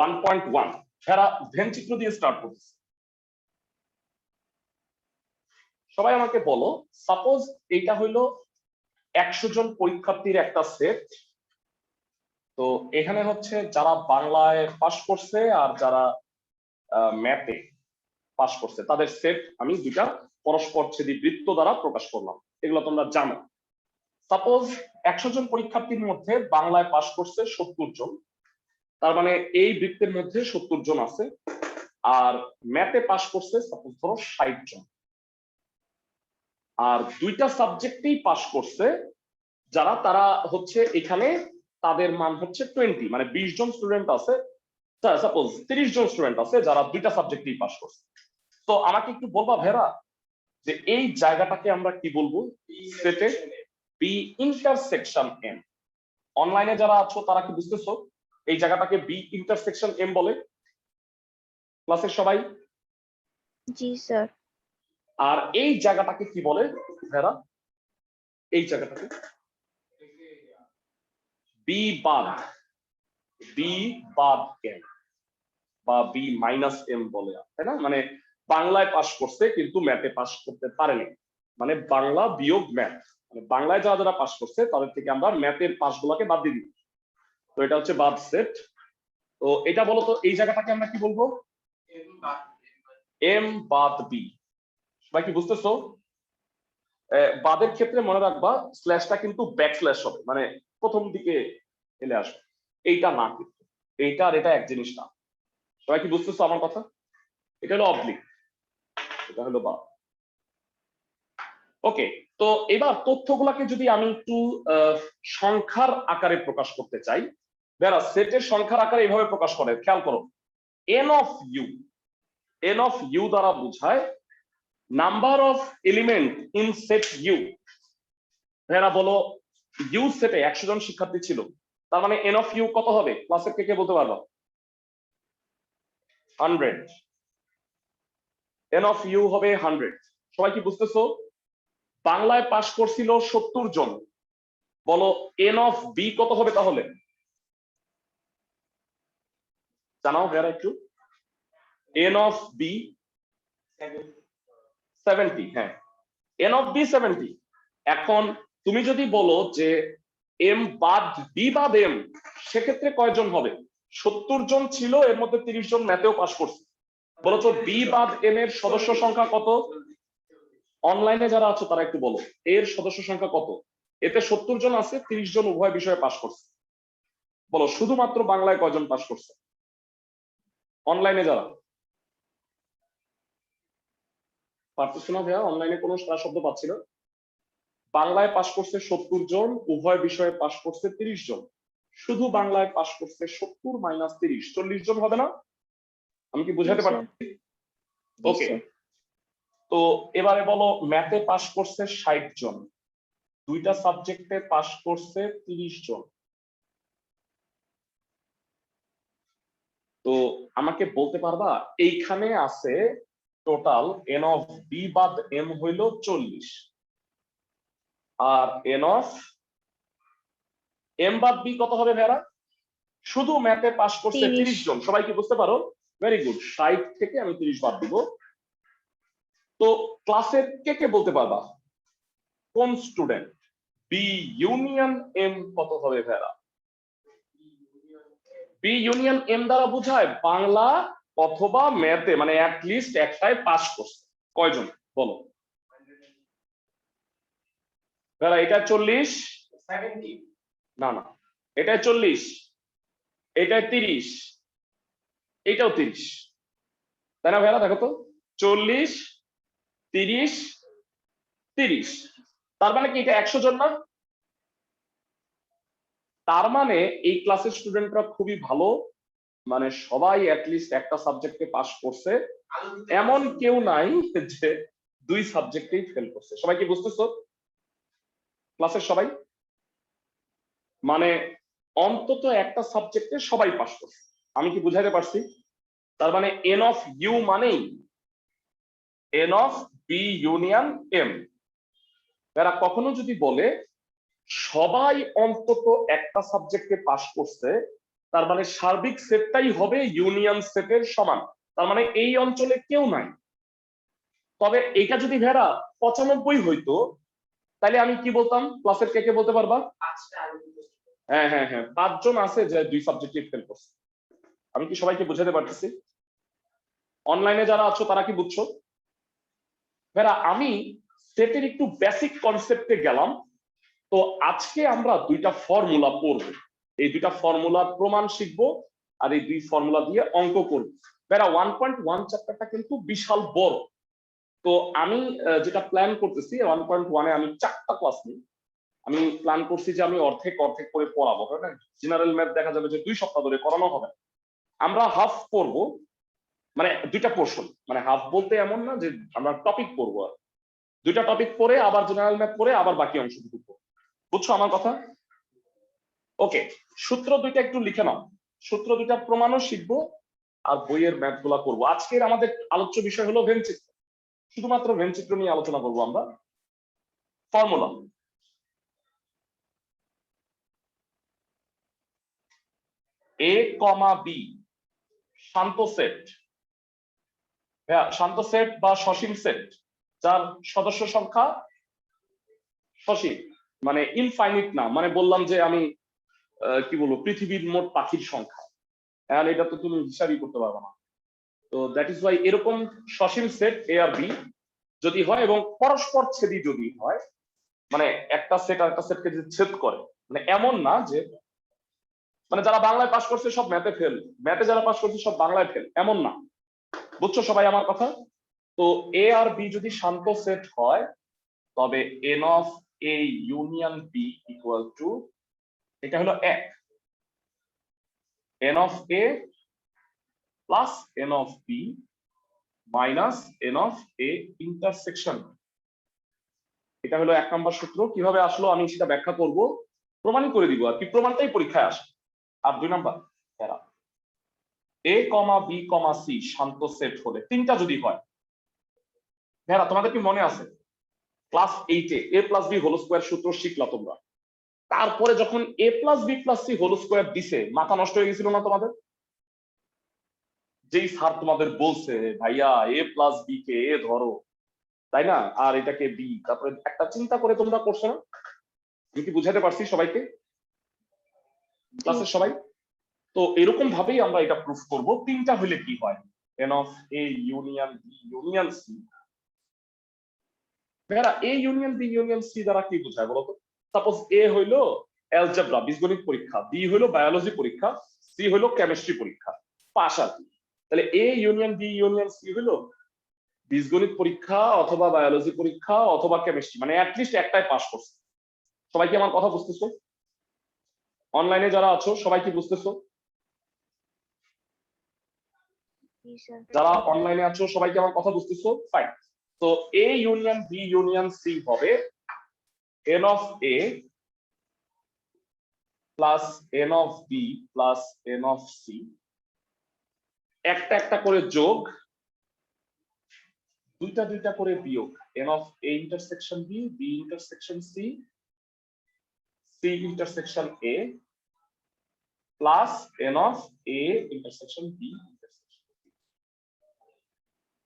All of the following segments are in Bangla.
1.1 যারা ভেন চিত্র দিয়ে স্টার্ট করছে। সবাই আমাকে বলো, সাপোজ এইটা হইলো 100 জন পরীক্ষার্থীর একটা সেট। তো এখানে হচ্ছে যারা বাংলায় পাস করছে আর যারা ম্যাথে পাস করছে তাদের সেট আমি দুইটা পরস্পর ছেদি বৃত্ত দ্বারা প্রকাশ করলাম, এগুলো তোমরা জানো। সাপোজ 100 জন পরীক্ষার্থীর মধ্যে বাংলায় পাস করছে 70 জন, তার মানে এই বৃত্তের মধ্যে 70 জন আছে। আর ম্যাথে পাস করছে সাপোজ ধরো 60 জন, আর দুইটা সাবজেক্টেই পাস করছে যারা, তারা হচ্ছে এখানে তাদের মান হচ্ছে 20, মানে 20 জন স্টুডেন্ট আছে, সাপোজ 30 জন স্টুডেন্ট আছে যারা দুইটা সাবজেক্টেই পাস করছে। তো আমাকে একটু বলবা ভেরা যে এই জায়গাটাকে আমরা কি বলবো? সেটে বি ইন্টারসেকশন এম। অনলাইনে যারা আছো তারা কি বুঝতেছো এই জায়গাটাকে বি ইন্টারসেকশন এম বলে? ক্লাসের সবাই? জি স্যার। আর এই জায়গাটাকে কি বলে ভেরা? এই জায়গাটাকে বি বাদ এম বা বি মাইনাস এম বলে, তাই না? মানে বাংলায় পাস করছে কিন্তু ম্যাথে পাস করতে পারেনি, মানে বাংলা বিয়োগ ম্যাথ, মানে বাংলায় যারা যারা পাস করছে তাদের থেকে আমরা ম্যাথের পাসগুলোকে বাদ দিয়ে দিই। তো এটা হচ্ছে বাদ সেট। তো এটা বলো তো এই জায়গাটাকে আমরা কি বলবো? এম বাদ বি। সবাই কি বুঝতেছো? বাদের ক্ষেত্রে মনে রাখবা স্ল্যাশটা কিন্তু ব্যাক স্ল্যাশ হবে, মানে প্রথম দিকে এলে আসবে। এইটা না, কিন্তু এইটা আর এটা এক জিনিস না। সবাই কি বুঝতেছো আমার কথা? এটা হলো অবলিক, এটা হলো বা। ওকে, তো এবার তথ্যগুলোকে যদি আমি একটু সংখ্যার আকারে প্রকাশ করতে চাই, যারা সেটের সংখ্যার আকারে এইভাবে প্রকাশ করে, খেয়াল করো, এন অফ ইউ দ্বারা বোঝায় number of element in set U. এরা বলো ইউ সেটে 100 জন শিক্ষার্থী ছিল, তার মানে এন অফ ইউ কত হবে? ক্লাসের কে বলতে পারবো? 100। এন অফ ইউ হবে 100। সবাই কি বুঝতেছো? বাংলায় পাস করছিল 70 জন, বলো এন অফ বি কত হবে তাহলে? জানাও যারা একটু। N of B 70। হ্যাঁ, এন অফ বি 70। এখন তুমি যদি বলো যে এম বাদ বি বাদ এম, সেক্ষেত্রে কয়জন হবে? 70 জন ছিল, এর মধ্যে 30 জন ম্যাথেও পাস করছে। বলো তো বি বাদ এম এর সদস্য সংখ্যা কত? অনলাইনে যারা আছো তারা একটু বলো এর সদস্য সংখ্যা কত? এতে 70 জন আছে, 30 জন উভয় বিষয়ে পাস করছে। বলো শুধুমাত্র বাংলায় কয়জন পাস করছে অনলাইনে যারা? পারতেছো না ভাইয়া? অনলাইনে কোনো শব্দ পাচ্ছি না। বাংলায় পাস করছে 70 জন, উভয় বিষয়ে পাস করছে 30 জন, শুধু বাংলায় পাস করছে 70 মাইনাস 30, 40 জন হবে না? আমি কি বুঝাতে পারছি? ওকে, তো এবারে বলো ম্যাথে পাস করছে 60 জন, দুইটা সাবজেক্টে পাস করছে 30 জন। তো আমাকে বলতে পারবা এইখানে আছে টোটাল এন অফ বি বাদ এম হইল 40, আর এন অফ এম বাদ বি কত হবে ভেড়া? শুধু ম্যাথে পাস করছে 30 জন। সবাই কি বুঝতে পারো? ভেরি গুড, 60 থেকে আমি 30 বাদ দিব। তো ক্লাসের কে কে বলতে পারবা কোন স্টুডেন্ট বি ইউনিয়ন এম কত হবে ভেড়া? বি ইউনিয়ন এম দ্বারা বোঝায় বাংলা অথবা ম্যাথে, মানে অ্যাটলিস্ট একটাই পাস করছে। কয়জন বলো ভেড়া? এটা 40, না না, এটা 40, এটা 30, এটাও 30, তাই না ভেড়া? দেখো তো 40, 30, 30, তার মানে কি এটা 100 জন না? তার মানে এই ক্লাসের স্টুডেন্টরা খুবই ভালো, মানে সবাই অ্যাটলিস্ট একটা সাবজেক্টে পাস করছে, এমন কেউ নাই যে দুই সাবজেক্টেই ফেল করছে। সবাই কি বুঝতেছো? ক্লাসের সবাই, মানে অন্তত একটা সাবজেক্টে সবাই পাস করছে। আমি কি বুঝাইতে পারছি? তার মানে এন অফ ইউ মানেই n of B union M. এরা কখনো যদি বলে সবাই অন্তত একটা সাবজেক্টে পাস করছে, তার মানে সার্বিক সেটটাই হবে ইউনিয়ন সেটের সমান। তার মানে এই অঞ্চলে কেউ নাই। তবে এটা যদি ভেড়া 95 হইতো, তাহলে আমি কি বলতাম? ক্লাসের কে কে বলতে পারবা? হ্যাঁ হ্যাঁ হ্যাঁ, 5 জন আছে যে 2 সাবজেক্টে ফেল করছে। আমি কি সবাইকে বুঝাতে পারতেছি? অনলাইনে যারা আছো তারা কি বুঝছো? ভেড়া আমি সেটের একটু বেসিক কনসেপ্টে গেলাম। তো আজকে আমরা 2টা ফর্মুলা পড়ব। এই 2টা ফর্মুলার প্রমাণ শিখবো, আর এই 2 ফর্মুলা দিয়ে অঙ্ক করব। ভেড়া 1.1 চ্যাপ্টারটা কিন্তু বিশাল বড়। তো আমি যেটা প্ল্যান করতেছি 1.1 এ আমি 4টা ক্লাস নিই। আমি প্ল্যান করছি যে আমি অর্ধেক অর্ধেক করে পড়াবো। হ্যাঁ, জেনারেল ম্যাথ দেখা যাবে যে 2 সপ্তাহ ধরে করানো হবে। আমরা হাফ পড়ব, মানে 2টা পোর্শন, মানে হাফ বলতে এমন না যে আমরা টপিক পড়বো, আর 2টা টপিক পড়ে আবার জেনারেল ম্যাথ পড়ে আবার বাকি অংশটুকু পড়বো। বুঝছো আমার কথা? ওকে, সূত্র 2টা একটু লিখে নাও। সূত্র 2টা প্রমাণও শিখবো, আর বইয়ের ম্যাথ গুলা করবো। আজকের আমাদের আলোচ্য বিষয় হলো ভেন চিত্র। শুধুমাত্র ভেন চিত্র নিয়ে আলোচনা করবো আমরা। ফর্মুলা এ কমা বি শান্ত সেট। হ্যাঁ, শান্ত সেট বা সসীম সেট, যার সদস্য সংখ্যা সসীম, মানে ইনফাইনিট না। মানে বললাম যে আমি কি বলবো, পৃথিবীর মোট পাখির সংখ্যা, আর এটা তো তুমি হিসাবই করতে পারবে না। তো দ্যাট ইজ ওয়াই এরকম সসীম সেট এ আর বি যদি হয় এবং পরস্পর ছেদি যদি হয়, মানে একটা সেট আর একটা সেটকে যদি ছেদ করে, মানে এমন না যে মানে যারা বাংলায় পাস করছে সব ম্যাথে ফেল, ম্যাথে যারা পাস করছে সব বাংলায় ফেল, এমন না। বুঝছো সবাই আমার কথা? তো এ আর বি যদি শান্ত সেট হয়, তবে n of A union B equal to, এটা হলো 1, n of A plus n of B minus n of A intersection. এটা হলো 1 নম্বর সূত্র। কিভাবে আসলো আমি সেটা ব্যাখ্যা করব, প্রমাণই করে দিব আর কি, প্রমাণটাই পরীক্ষায় আসে। আর 2 number, A comma B comma C শান্ত সেট হলে, 3টা যদি হয়। ভেড়া তোমাদের কি মনে আছে ক্লাস 8 এ A plus B whole square সূত্র শিখলা তোমরা? তারপরে যখন A plus B plus C whole square দিছে, মাথা নষ্ট হয়ে গেছিল না তোমাদের? যেই স্যার তোমাদের বলছে ভাইয়া এ প্লাস বি কে এ ধরো, তাই না, আর এটাকে বি, তারপরে একটা চিন্তা করে তোমরা করছো না? আমি কি বুঝাতে পারছি সবাইকে, জি ক্লাসের স্যার। সবাই? তো এরকম ভাবেই আমরা এটা প্রুফ করব। 3টা হলে কি হয়, n of A union B union C. ভাইরা A union B union C দ্বারা কি বোঝায় বলতো? সাপোজ এ হইলো অ্যালজেব্রা বীজগণিত পরীক্ষা, বি হইলো বায়োলজি পরীক্ষা, সি হইলো কেমিস্ট্রি পরীক্ষা, পাস আর কি। তাহলে A union B union C হইলো বীজগণিত পরীক্ষা অথবা বায়োলজি পরীক্ষা অথবা কেমিস্ট্রি, মানে অ্যাটলিস্ট একটাই পাস করছে। সবাই কি আমার কথা বুঝতেছো? অনলাইনে যারা আছো সবাই কি বুঝতেছো? জি স্যার। যারা অনলাইনে আছো সবাই কি আমার কথা বুঝতেছো? ফাইন। তো A union B union C হবে n of A plus n of B plus n of C, একটা একটা করে যোগ, দুইটা দুইটা করে বিয়োগ, n of A intersection B, B intersection C, C intersection A plus n of A intersection B intersection.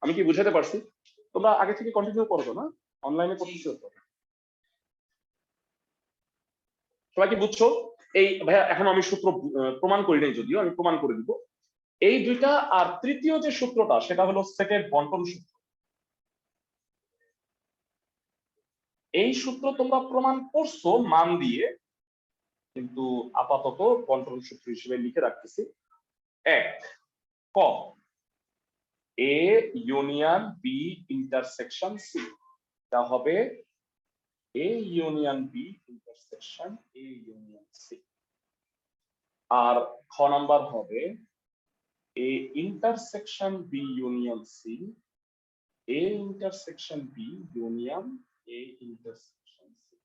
আমি কি বুঝাতে পারছি? তোমরা আগে থেকে কন্টিনিউ করবে না, অনলাইনে করতেছো তো? সবাই কি বুঝছো? এই ভাইয়া এখন আমি সূত্র প্রমাণ করি নাই, যদিও আমি প্রমাণ করে দিব এই 2টা। আর তৃতীয় যে সূত্রটা সেটা হলো সেটের বন্টন সূত্র। এই সূত্র তোমরা প্রমাণ করছো মান দিয়ে, কিন্তু আপাতত বন্টন সূত্র হিসেবে লিখে রাখতেছি। 1 ক A union B intersection C, তা হবে A union B intersection A union C. আর খ নাম্বার হবে A intersection B union C, A intersection B union A intersection C.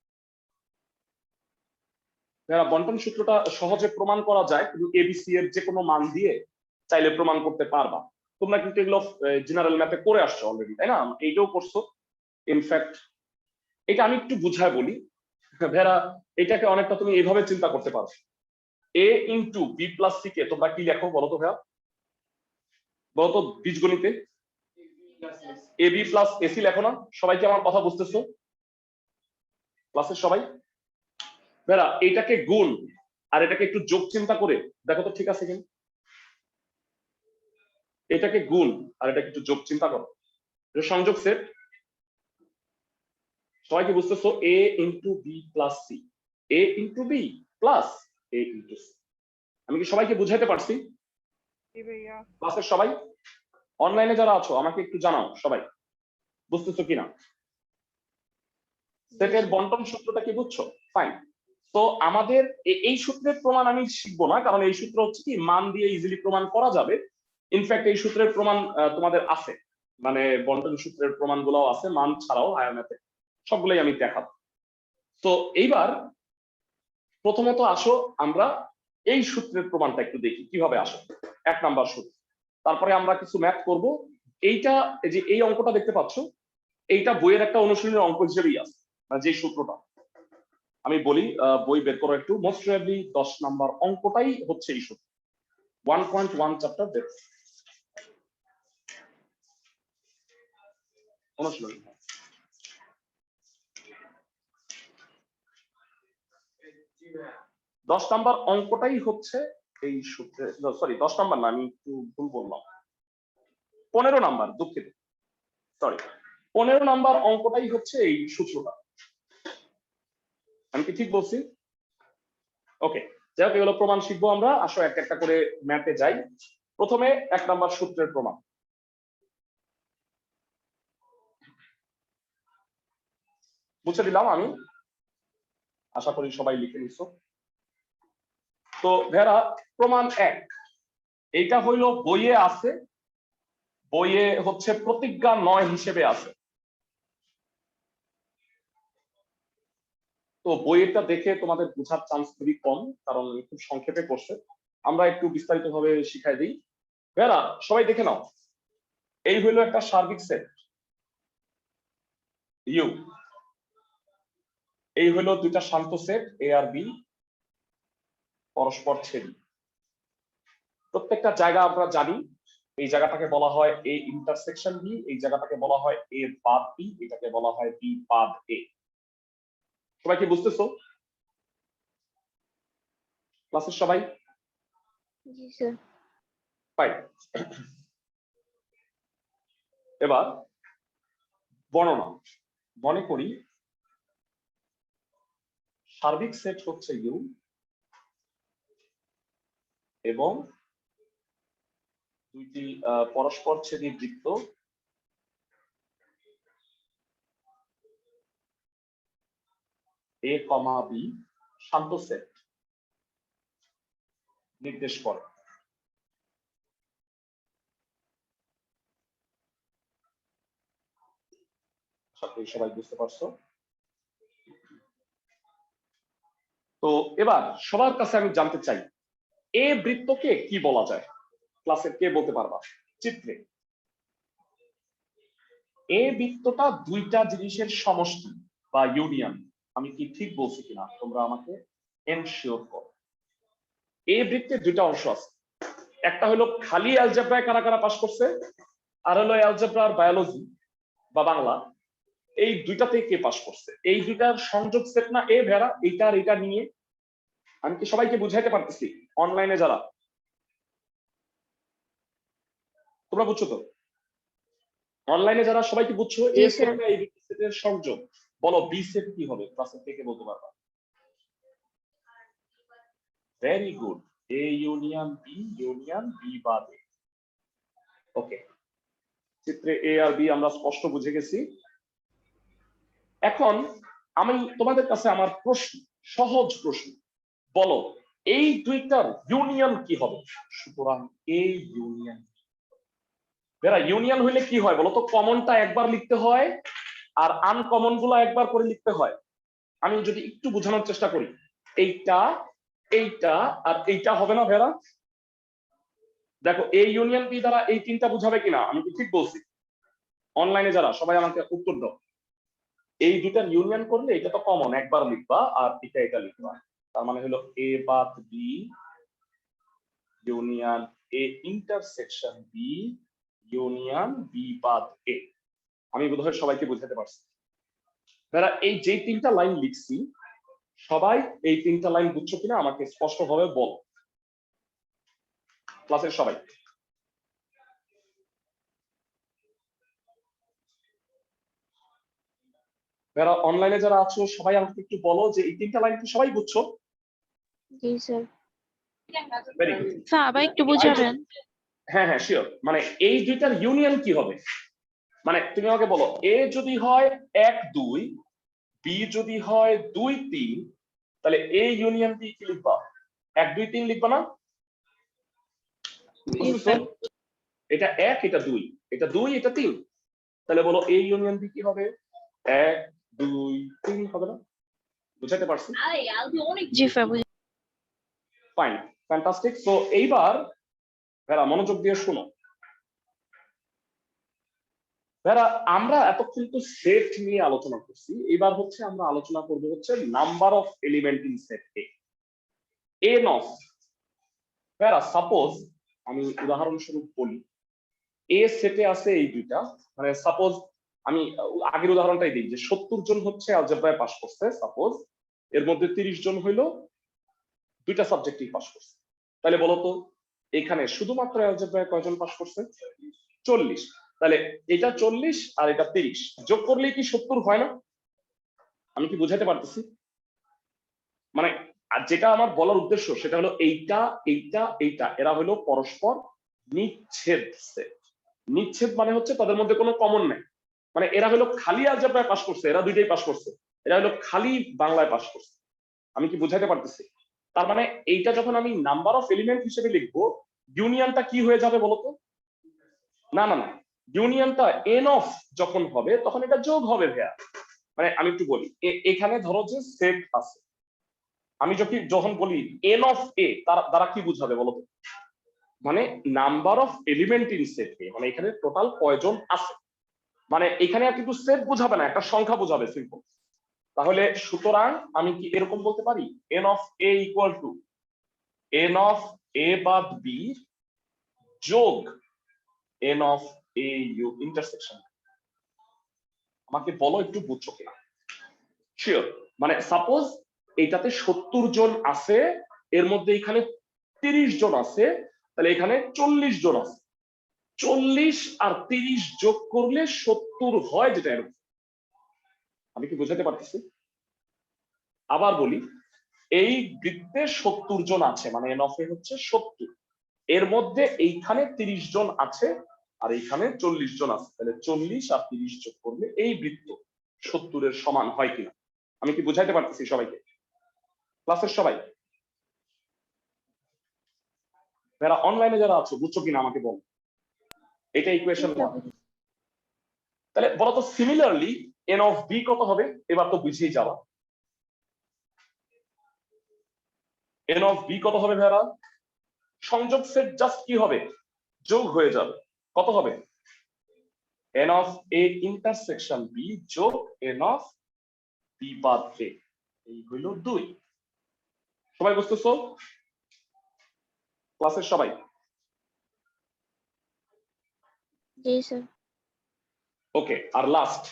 বন্টন সূত্রটা সহজে প্রমাণ করা যায়, কিন্তু এবিসি এর যে কোনো মান দিয়ে চাইলে প্রমাণ করতে পারবা। তোমরা কিন্তু এগুলো জেনারেল ম্যাথে করে আসছো অলরেডি, তাই না? এইটাও করছো। ইনফ্যাক্ট এটা আমি একটু বুঝায় বলি ভেড়া, এটাকে অনেকটা তুমি এইভাবে চিন্তা করতে পারো। এ into B plus C K তোমরা কি লেখো বলো তো ভাইয়া, বলো তো বীজগণিতে এ বি প্লাস এসি লেখো না? সবাই কি আমার কথা বুঝতেছো ক্লাসের সবাই? ভাইয়া এটাকে গুণ আর এটাকে একটু যোগ চিন্তা করে দেখো তো ঠিক আছে কিনা। এটাকে গুণ আর এটাকে একটু যোগ চিন্তা করো, এটা সংযোগ সেট। সবাই কি বুঝতেছো? এ ইন্টু বি প্লাস সি, এ ইন্টু বি প্লাস এ ইন্টু সি। আমি কি সবাইকে বুঝাইতে পারছি ক্লাসের সবাই? অনলাইনে যারা আছো আমাকে একটু জানাও সবাই বুঝতেছো কিনা। সেটের বন্টন সূত্রটা কি বুঝছো? ফাইন। তো আমাদের এই সূত্রের প্রমাণ আমি শিখবো না, কারণ এই সূত্র হচ্ছে কি মান দিয়ে ইজিলি প্রমাণ করা যাবে। ইনফ্যাক্ট এই সূত্রের প্রমাণ তোমাদের আছে, মানে বন্টন সূত্রের প্রমাণগুলোও আছে মান ছাড়াও হায়ার ম্যাথে, সবগুলোই আমি দেখাবো। তো এইবার প্রথমত আসো আমরা এই সূত্রের প্রমাণটা একটু দেখি কিভাবে আসে। 1 নাম্বার সূত্র, তারপরে আমরা কিছু ম্যাথ করব। এইটা যে এই অঙ্কটা দেখতে পাচ্ছ, এইটা বইয়ের একটা অনুশীলনের অঙ্ক হিসেবেই আছে, মানে যে সূত্রটা আমি বলি বই বের করো একটু। মোস্ট প্রবাবলি 10 নাম্বার অঙ্কটাই হচ্ছে এই সূত্র, 1.1 চ্যাপ্টার বের অনুশীলন। দশ নাম্বার অঙ্কটাই হচ্ছে এই সূত্রে, সরি 10 নাম্বার না, আমি একটু ভুল বললাম, 15 নাম্বার, দুঃখিত, সরি 15 নাম্বার অঙ্কটাই হচ্ছে এই সূত্রটা। আমি কি ঠিক বলছি? ওকে, যাই হোক এগুলো প্রমাণ শিখবো আমরা। আসো একটা একটা করে ম্যাথে যাই। প্রথমে 1 নাম্বার সূত্রের প্রমাণ মুছে দিলাম আমি, আশা করি সবাই লিখে নিছো। তো ভেরা প্রমাণ 1, এইটা হইলো বইয়ে আছে, বইয়ে হচ্ছে প্রতিজ্ঞা 9 হিসেবে আছে। তো বইয়েরটা দেখে তোমাদের বোঝার চান্স খুবই কম, কারণ খুব সংক্ষেপে করছে। আমরা একটু বিস্তারিত ভাবে শিখাই দিই। ভেরা সবাই দেখে নাও, এই হইলো একটা সার্বিক সেট ইউ, এই হইলো দুইটা শান্ত সেট এ আর বি পরস্পর ছেদি। প্রত্যেকটা জায়গা আমরা জানি, এই জায়গাটাকে বলা হয় এ ইন্টারসেকশন বি, এই জায়গাটাকে বলা হয় এ বাদ বি, এটাকে বলা হয় বি বাদ এ। সবাই কি বুঝতেছো ক্লাসের সবাই? জি স্যার। ফাইন। এবার বর্ণনা, মনে করি সার্বিক সেট হচ্ছে ইউ এবং দুইটি পরস্পর ছেদি বৃত্ত এ কমা বি শান্ত সেট নির্দেশ করে। সবাই বুঝতে পারছো? তো এবার সবার কাছে আমি জানতে চাই এ বৃত্তকে কি বলা যায়, ক্লাসের কে বলতে পারবা চিত্রে? এ বৃত্তটা দুইটা জিনিসের সমষ্টি বা ইউনিয়ন। আমি কি ঠিক বলছি কিনা তোমরা আমাকে এনশিওর করো। এ বৃত্তের দুইটা অংশ আছে, একটা হলো খালি অ্যালজেব্রায় কারা কারা পাস করছে, আর হলো অ্যালজেব্রা আর বায়োলজি বা বাংলা, এই দুইটাতে কে পাস করছে? এই দুইটার সংযোগ সেট না এ ভেড়া, এইটা আর এটা নিয়ে। আমি কি সবাইকে বুঝাইতে পারতেছি? অনলাইনে যারা, তোমরা বুঝছো তো? অনলাইনে যারা সবাই কি বুঝছো? এ জি স্যার। সেটটা এই দুটি সেটের সংযোগ। বলো বি সেট কি হবে? ক্লাসের থেকে বলতে পারবা? Very good, A union B বাদ এ। ওকে, চিত্রে এ আর বি আমরা স্পষ্ট বুঝে গেছি। এখন আমি তোমাদের কাছে আমার প্রশ্ন, সহজ প্রশ্ন, বলো এই দুইটার ইউনিয়ন কি হবে? সুতরাং এই ইউনিয়ন, যারা ইউনিয়ন হইলে কি হয় বলো তো? কমনটা একবার লিখতে হয় আর আনকমন গুলো একবার করে লিখতে হয়। আমি যদি একটু বোঝানোর চেষ্টা করি, এইটা এইটা আর এইটা হবে না ভেড়া? দেখো এই ইউনিয়ন বি দ্বারা এই তিনটা বুঝাবে কিনা, আমি কি ঠিক বলছি? অনলাইনে যারা সবাই আমাকে উত্তর দাও। এই দুটার ইউনিয়ন করলে এটা তো কমন, একবার লিখবা আর এটা লিখবা। তার মানে হলো এ বাদ B union A intersection B union B বাদ এ। আমি বোধহয় সবাইকে বোঝাতে পারছি। যারা এই যে তিনটা লাইন লিখছি সবাই এই তিনটা লাইন বুঝছো কিনা আমাকে স্পষ্টভাবে বল, ক্লাসের সবাই। যারা অনলাইনে যারা আছো সবাই আমাকে একটু বলো যে এই তিনটা লাইন কি সবাই বুঝছো? জি স্যার। Very good. স্যার আবার একটু বুঝাবেন। হ্যাঁ হ্যাঁ শিওর। মানে এই দুইটার ইউনিয়ন কি হবে? মানে তুমি আমাকে বলো এ যদি হয় 1 2 বি যদি হয় 2 3 তাহলে এ ইউনিয়ন বি কি লিখবা? 1 2 3 লিখবা না? বুঝছো? এটা 1 এটা 2 এটা 2 এটা 3 তাহলে বলো এ ইউনিয়ন বি কি হবে? 1 2 3 হবে না? বুঝাতে পারছি? জি স্যার বুঝি। Fine, fantastic. সো এইবার ভেরা মনোযোগ দিয়ে শোনো। ভেরা আমরা এতক্ষণ তো সেট নিয়ে আলোচনা করছি, এবার হচ্ছে আমরা আলোচনা করব হচ্ছে number of element in set A. N of ভেরা সাপোজ আমি উদাহরণস্বরূপ বলি এ সেটে আছে এই দুইটা, মানে সাপোজ আমি আগের উদাহরণটাই দিই যে 70 জন হচ্ছে অ্যালজেব্রায় পাস করছে, সাপোজ এর মধ্যে 30 জন হইলো দুইটা সাবজেক্টই পাস করছে। তাহলে বলতো এখানে শুধুমাত্র অ্যালজেব্রায় কয়জন পাস করছে? 40। তাহলে এটা 40 আর এটা 30 যোগ করলেই কি 70 হয় না? আমি কি বুঝাতে পারতেছি? মানে আর যেটা আমার বলার উদ্দেশ্য সেটা হলো এইটা এইটা এইটা এরা হলো পরস্পর নিচ্ছেদ সেট। নিচ্ছেদ মানে হচ্ছে তাদের মধ্যে কোনো কমন নাই। মানে এরা হলো খালি অ্যালজেব্রায় পাস করছে, এরা দুইটাই পাস করছে, এরা হলো খালি বাংলায় পাস করছে। আমি কি বুঝাতে পারতেছি? তার মানে এইটা যখন আমি নাম্বার অফ এলিমেন্ট হিসেবে লিখবো ইউনিয়নটা কি হয়ে যাবে বলতো? না না না, ইউনিয়নটা এন অফ যখন হবে তখন এটা যোগ হবে ভাইয়া। মানে আমি একটু বলি এখানে ধরো যে সেট আছে, আমি যখন বলি এন অফ এ তার দ্বারা কি বুঝাবে বলতো? মানে number of element in set A, মানে এখানে টোটাল কয়জন আছে, মানে এখানে আর কিন্তু সেট বোঝাবে না, একটা সংখ্যা বোঝাবে সিম্পল। তাহলে সুতরাং আমি কি এরকম বলতে পারি n of A equal to n of A বাদ বি যোগ n of A U intersection. আমাকে বলো একটু বুঝছো কিনা? শিওর। মানে সাপোজ এইটাতে 70 জন আছে, এর মধ্যে এখানে 30 জন আছে, তাহলে এখানে 40 জন আছে। 40 আর 30 যোগ করলে 70 হয়, যেটা এরকম। আমি কি বুঝাতে পারতেছি? আবার বলি এই বৃত্তে 70 জন আছে, মানে এন অফ এ হচ্ছে 70, এর মধ্যে এইখানে 30 জন আছে আর এইখানে 40 জন আছে, তাহলে 40 আর 30 যোগ করলে এই বৃত্ত 70 এর সমান হয় কিনা? আমি কি বুঝাইতে পারতেছি সবাইকে, ক্লাসের সবাই? যারা অনলাইনে যারা আছো বুঝছো কিনা আমাকে বল। এটা ইকুয়েশন 1। তাহলে বলো তো সিমিলারলি এন অফ বি কত হবে? এবার তো বুঝিয়ে যাওয়া। এন অফ বি কত হবে ভাইরা? সংযোগ সেট জাস্ট কি হবে? যোগ হয়ে যাবে। কত হবে? N of A intersection B যোগ এন অফ বি বাদ এ, এই হইল 2। সবাই বুঝতেছো ক্লাসের সবাই? জি স্যার। ওকে, আর লাস্ট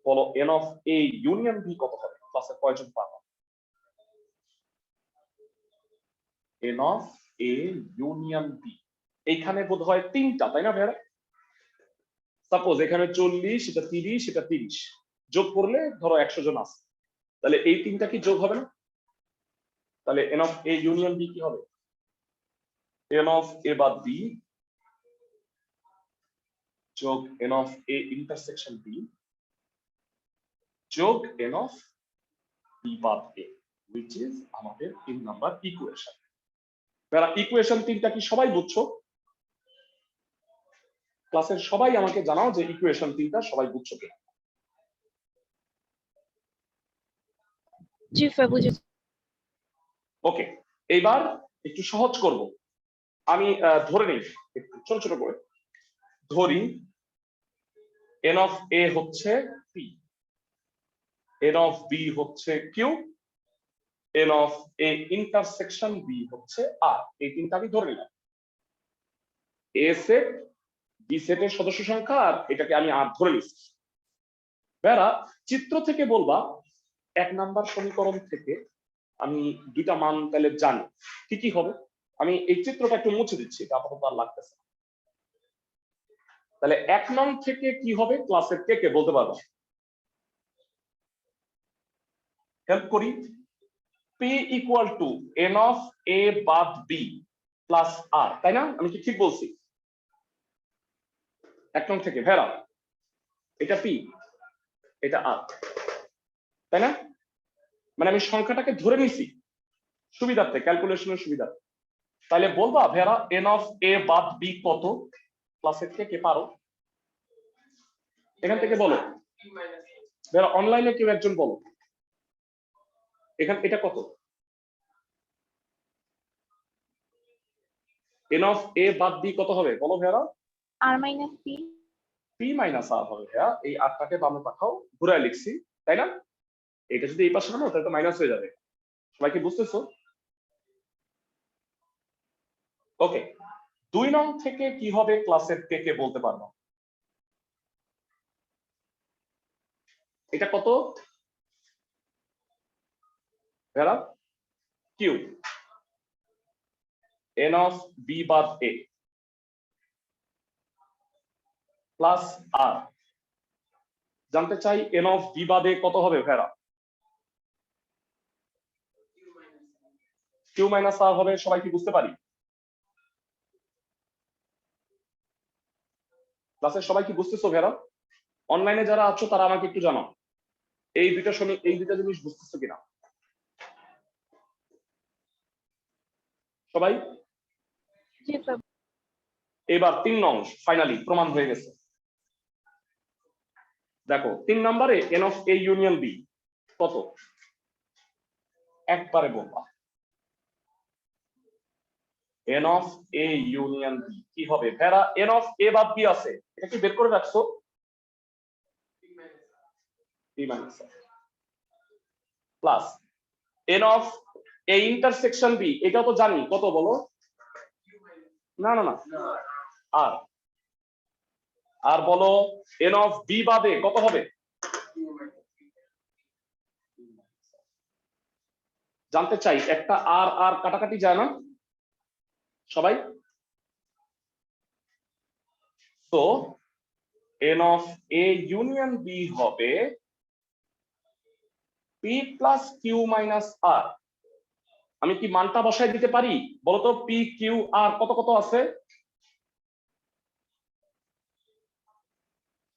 বলো n of A union B কত হবে? ক্লাসে কয়জন পাবো? N of A union B এইখানে বোধ হয় 3টা, তাই না ভাইরা? সাপোজ এখানে 40, এটা 30, এটা 30 যোগ করলে ধরো 100 জন আছে, তাহলে এই 3টা কি যোগ হবে না? তাহলে n of A union B কি হবে? এন অফ এ বাদ বি যোগ n of A intersection B যোগ এন অফ বি বাদ এ, which is আমাদের 3 নাম্বার ইকুয়েশন। যারা ইকুয়েশন 3টা কি সবাই বুঝছো? ক্লাসের সবাই আমাকে জানাও যে ইকুয়েশন 3টা সবাই বুঝছো কিনা। জি স্যার বুঝেছি। ওকে, এইবার একটু সহজ করব। আমি ধরে নিই একটু ছোট ছোট করে ধরি এন অফ এ হচ্ছে পি, এন অফ বি হচ্ছে Q, n of A intersection B হচ্ছে আর, এই তিনটা আমি ধরে নিলাম। এ সেট বি সেটের সদস্য সংখ্যা আর এটাকে আমি আর ধরে নিচ্ছি। বেরা চিত্র থেকে বলবা 1 নাম্বার সমীকরণ থেকে আমি দুইটা মান তাহলে জানি কি কি হবে। আমি এই চিত্রটা একটু মুছে দিচ্ছি, এটা আপাতত আর লাগতেছে না। তাহলে 1 নং থেকে কি হবে ক্লাসের কে কে বলতে পারবো? হেল্প করি। P equal to n of A বাদ বি প্লাস আর, তাই না? আমি কি ঠিক বলছি? 1 নং থেকে ভেরা এটা পি, এটা আর, তাই না? মানে আমি সংখ্যাটাকে ধরে নিছি সুবিধার্থে, ক্যালকুলেশনের সুবিধার্থে। তাহলে বলবা ভেরা এন অফ এ বাদ বি কত? ক্লাসের থেকে পারো, এখান থেকে বলো। ভেরা অনলাইনে কেউ একজন বলো এখান এটা কত? এন অফ এ বাদ বি কত হবে বলো ভেরা? আর মাইনাস পি। পি মাইনাস আর হবে ভেরা। এই আরটাকে বামে পাঠাও, ঘুরায় লিখছি, তাই না? এটা যদি এই পাশে নামো তাহলে তো মাইনাস হয়ে যাবে। সবাই কি বুঝতেছো? ওকে, 2 নং থেকে কি হবে ক্লাসের কে কে বলতে পারবো? এটা কত ভেরা? কিউ এন অফ বি বাদ এ প্লাস আর। জানতে চাই এন অফ বি বাদ এ কত হবে ভেরা? কিউ মাইনাস আর হবে। সবাই কি বুঝতে পারি? ক্লাসের সবাই কি বুঝতেছো ভেরা? অনলাইনে যারা আছো তারা আমাকে একটু জানাও এই দুইটা জিনিস বুঝতেছো কিনা সবাই? জি স্যার। এবার 3 নং ফাইনালি প্রমাণ হয়ে গেছে। দেখো 3 নম্বরে n of A union B কত? একবারে বলবা n of A union B কি হবে ভেরা? এন অফ এ বাদ বি আছে, এটা কি বের করে রাখছো? P minus plus n of A intersection B, এটাও তো জানি কত বলো? না না না, আর আর বলো এন অফ বি বাদে কত হবে? জানতে চাই, একটা আর আর কাটাকাটি যায় না সবাই? তো n of A union B হবে P plus Q minus R. আমি কি মানটা বসায় দিতে পারি বলতো? পি কিউ আর কত কত আছে?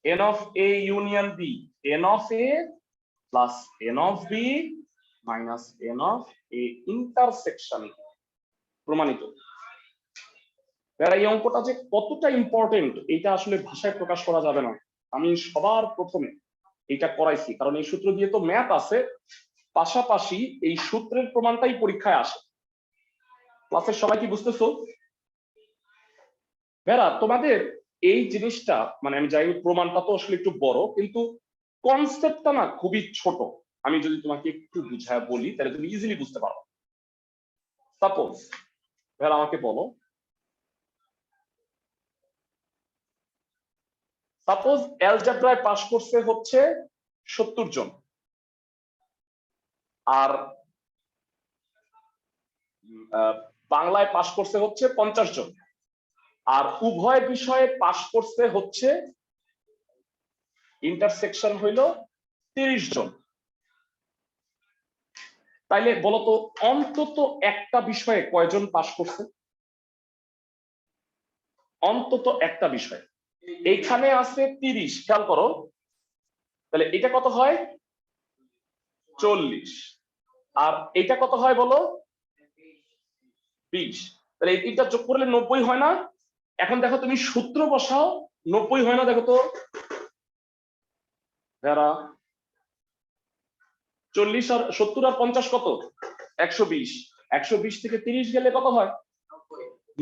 N of A union B n of A plus n of B minus n of A intersection. প্রমাণিত। এই অঙ্কটা যে কতটা ইম্পর্টেন্ট এটা আসলে ভাষায় প্রকাশ করা যাবে না। আমি সবার প্রথমে এটা করাইছি কারণ এই সূত্র দিয়ে তো ম্যাথ আছে, পাশাপাশি এই সূত্রের প্রমাণটাই পরীক্ষায় আসে। ক্লাসের সবাই কি বুঝতেছো? ভেরা তোমাদের এই জিনিসটা মানে আমি যাই প্রমাণটা তো আসলে একটু বড়, কিন্তু কনসেপ্টটা না খুবই ছোট। আমি যদি তোমাকে একটু বুঝায় বলি তাহলে তুমি ইজিলি বুঝতে পারো। সাপোজ ভেরা আমাকে বলো, সাপোজ অ্যালজেব্রায় পাস করছে হচ্ছে 70 জন, আর বাংলায় পাস করছে হচ্ছে 50 জন, আর উভয় বিষয়ে পাস করছে হচ্ছে ইন্টারসেকশন হইল 30 জন। তাইলে বলতো অন্তত একটা বিষয়ে কয়জন পাস করছে? অন্তত একটা বিষয়। এইখানে আছে 30, খেয়াল করো। তাহলে এটা কত হয়? 40। আর এটা কত হয় বলো? 20। তাহলে এই তিনটা যোগ করলে 90 হয় না? এখন দেখো তুমি সূত্র বসাও, 90 হয় না? দেখো তো ভেরা, 40 আর 70 আর 50 কত? 120। 120 থেকে 30 গেলে কত হয়?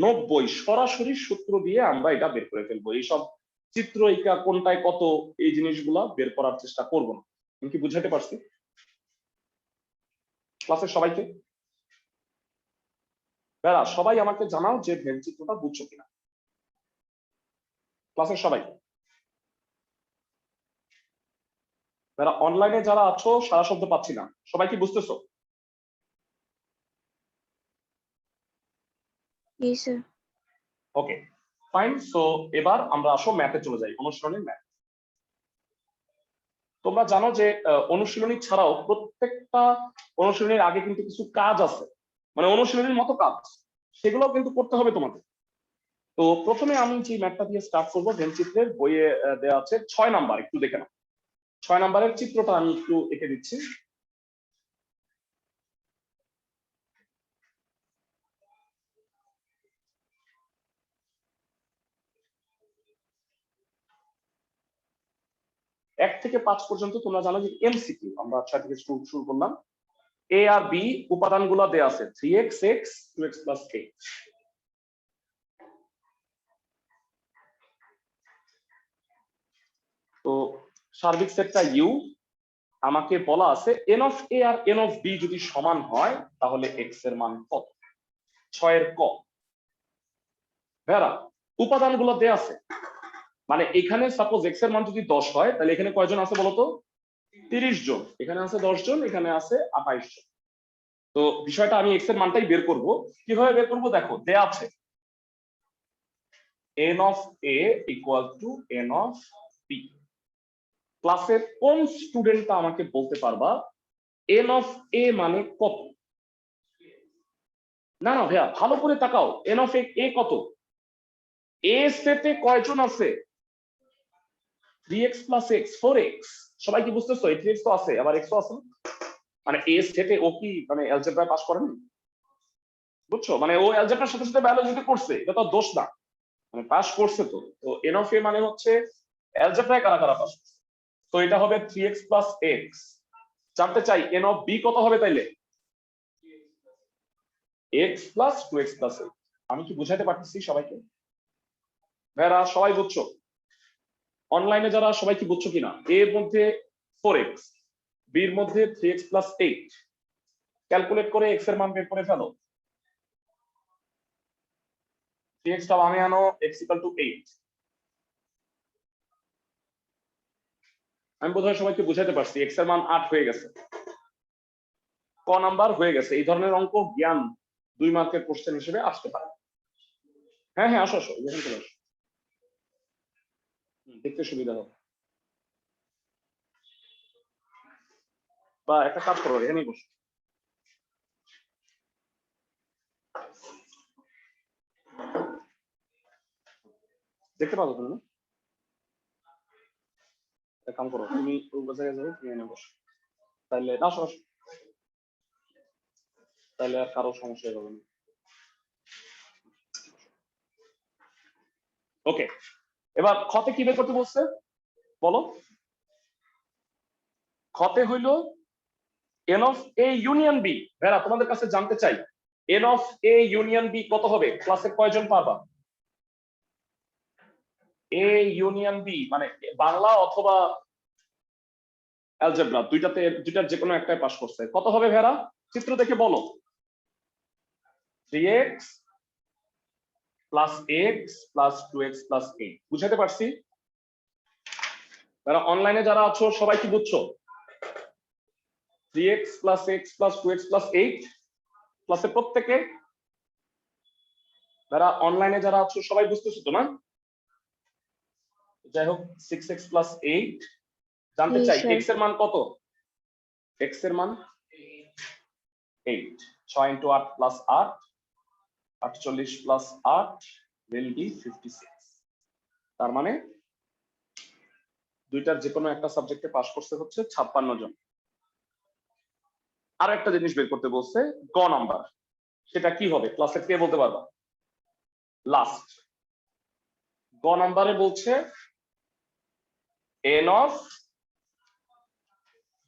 90। সরাসরি সূত্র দিয়ে আমরা এটা বের করে ফেলবো। এইসব চিত্র এটা কোনটায় কত এই জিনিসগুলা বের করার চেষ্টা করব না। আমি কি বুঝাতে পারছি? ক্লাসের সবাইকে? বেড়া সবাই আমাকে জানাও যে ভেন চিত্রটা বুঝছো কিনা, ক্লাসের সবাই। বেড়া অনলাইনে যারা আছো সারা শব্দ পাচ্ছি না, সবাই কি বুঝতেছো? জি স্যার। Okay fine. সো এবার আমরা আসো ম্যাথে চলে যাই, অনুশীলনের ম্যাথ। তোমরা জানো যে অনুশীলনী ছাড়াও প্রত্যেকটা অনুশীলনীর আগে কিন্তু কিছু কাজ আছে, মানে অনুশীলনীর মতো কাজ, সেগুলো কিন্তু করতে হবে তোমাদের। তো প্রথমে আমি যে ম্যাথটা দিয়ে স্টার্ট করবো, ভেন চিত্রের বইয়ে দেওয়া আছে 6 নাম্বার, একটু দেখে নাও। 6 নাম্বারের চিত্রটা আমি একটু এঁকে দিচ্ছি। এক থেকে 5 পর্যন্ত তোমরা জানো যে এমসিকিউ, আমরা 6 থেকে শুরু করলাম। এ আর বি উপাদানগুলো দেওয়া আছে 3x, x, 2x plus 8। তো সার্বিক সেটটা ইউ, আমাকে বলা আছে এন অফ এ আর এন অফ বি যদি সমান হয় তাহলে এক্স এর মান কত। 6 এর ক। ভেড়া উপাদানগুলো দেয়া আছে, মানে এখানে সাপোজ এক্স এর মান যদি 10 হয় তাহলে এখানে কয়জন আছে বলতো? 30 জন। এখানে আছে 10 জন, এখানে আছে 28 জন। তো বিষয়টা আমি এক্স এর মানটাই বের করব। কিভাবে বের করব দেখো, দেয়া আছে n of A equal to n of B. ক্লাসের কোন স্টুডেন্টটা আমাকে বলতে পারবা এন অফ এ মানে কত? না না ভাইয়া ভালো করে তাকাও, এন অফ এ কত? এ সেটে কয়জন আছে? 3x plus x 4x। সবাই কি বুঝতেছো? এই 3x তো আছে, আবার x ও আছে, মানে এ সেটে ও কি মানে অ্যালজেব্রা পাস করেনি? বুঝছো, মানে ও অ্যালজেব্রার সাথে সাথে বায়োলজিতে করছে, এটা তো দোষ না, মানে পাস করছে। তো তো এন অফ এ মানে হচ্ছে অ্যালজেব্রায় কারা কারা পাস করছে। তো এটা হবে 3x plus x। জানতে চাই এন অফ বি কত হবে তাইলে? x plus 2x plus 8। আমি কি বুঝাইতে পারতেছি সবাইকে? ভাইরা সবাই বুঝছো? অনলাইনে যারা সবাই কি বুঝছো কিনা? এ এর মধ্যে 4x, বি এর মধ্যে 3x plus 8। ক্যালকুলেট করে x এর মান বের করে ফেলো। 3x টা বামে আনো, x equal to 8। আমি বোধহয় সবাইকে বুঝাতে পারছি, x এর মান 8 হয়ে গেছে, ক নাম্বার হয়ে গেছে। এই ধরনের অঙ্ক জ্ঞান 2 মার্কের কোশ্চেন হিসেবে আসতে পারে। হ্যাঁ হ্যাঁ আসো আসো, এখানে চলে আসো, দেখতে সুবিধা হবে। বা একটা কাজ করো, এখানেই বসো। দেখতে পাবো তুমি না? একটা কাম করো, তুমি ওই জায়গায় যাবে, তুমি এনে বসো, তাইলে না আসো আসো, তাইলে আর কারো সমস্যা হবে না। ওকে, এবার খতে কি বের করতে বলছে বলো? খতে হইল n of A union B. ভেড়া তোমাদের কাছে জানতে চাই n of A union B কত হবে? ক্লাসে কয়জন পারবা? এ ইউনিয়ন বি মানে বাংলা অথবা অ্যালজেব্রা, দুইটার যে কোনো একটাই পাস করছে, কত হবে ভেড়া? চিত্র দেখে বলো। 3x plus x plus 2x plus 8। বুঝাতে পারছি? যারা অনলাইনে যারা আছো সবাই কি বুঝছো? 3x plus x plus 2x plus 8 ক্লাসে প্রত্যেকে, যারা অনলাইনে যারা আছো সবাই বুঝতেছো তো না? যাই হোক 6x plus 8। জানতে জি চাই স্যার। x এর মান কত? x এর মান 8। 6 into 8 plus 8, 48 plus 8 will be 56। তার মানে দুইটার যে কোনো একটা সাবজেক্টে পাস করতে হচ্ছে 56 জন। আর একটা জিনিস বের করতে বলছে গ নাম্বার, সেটা কি হবে ক্লাসে কে বলতে পারবা? লাস্ট গ নাম্বারে বলছে এন অফ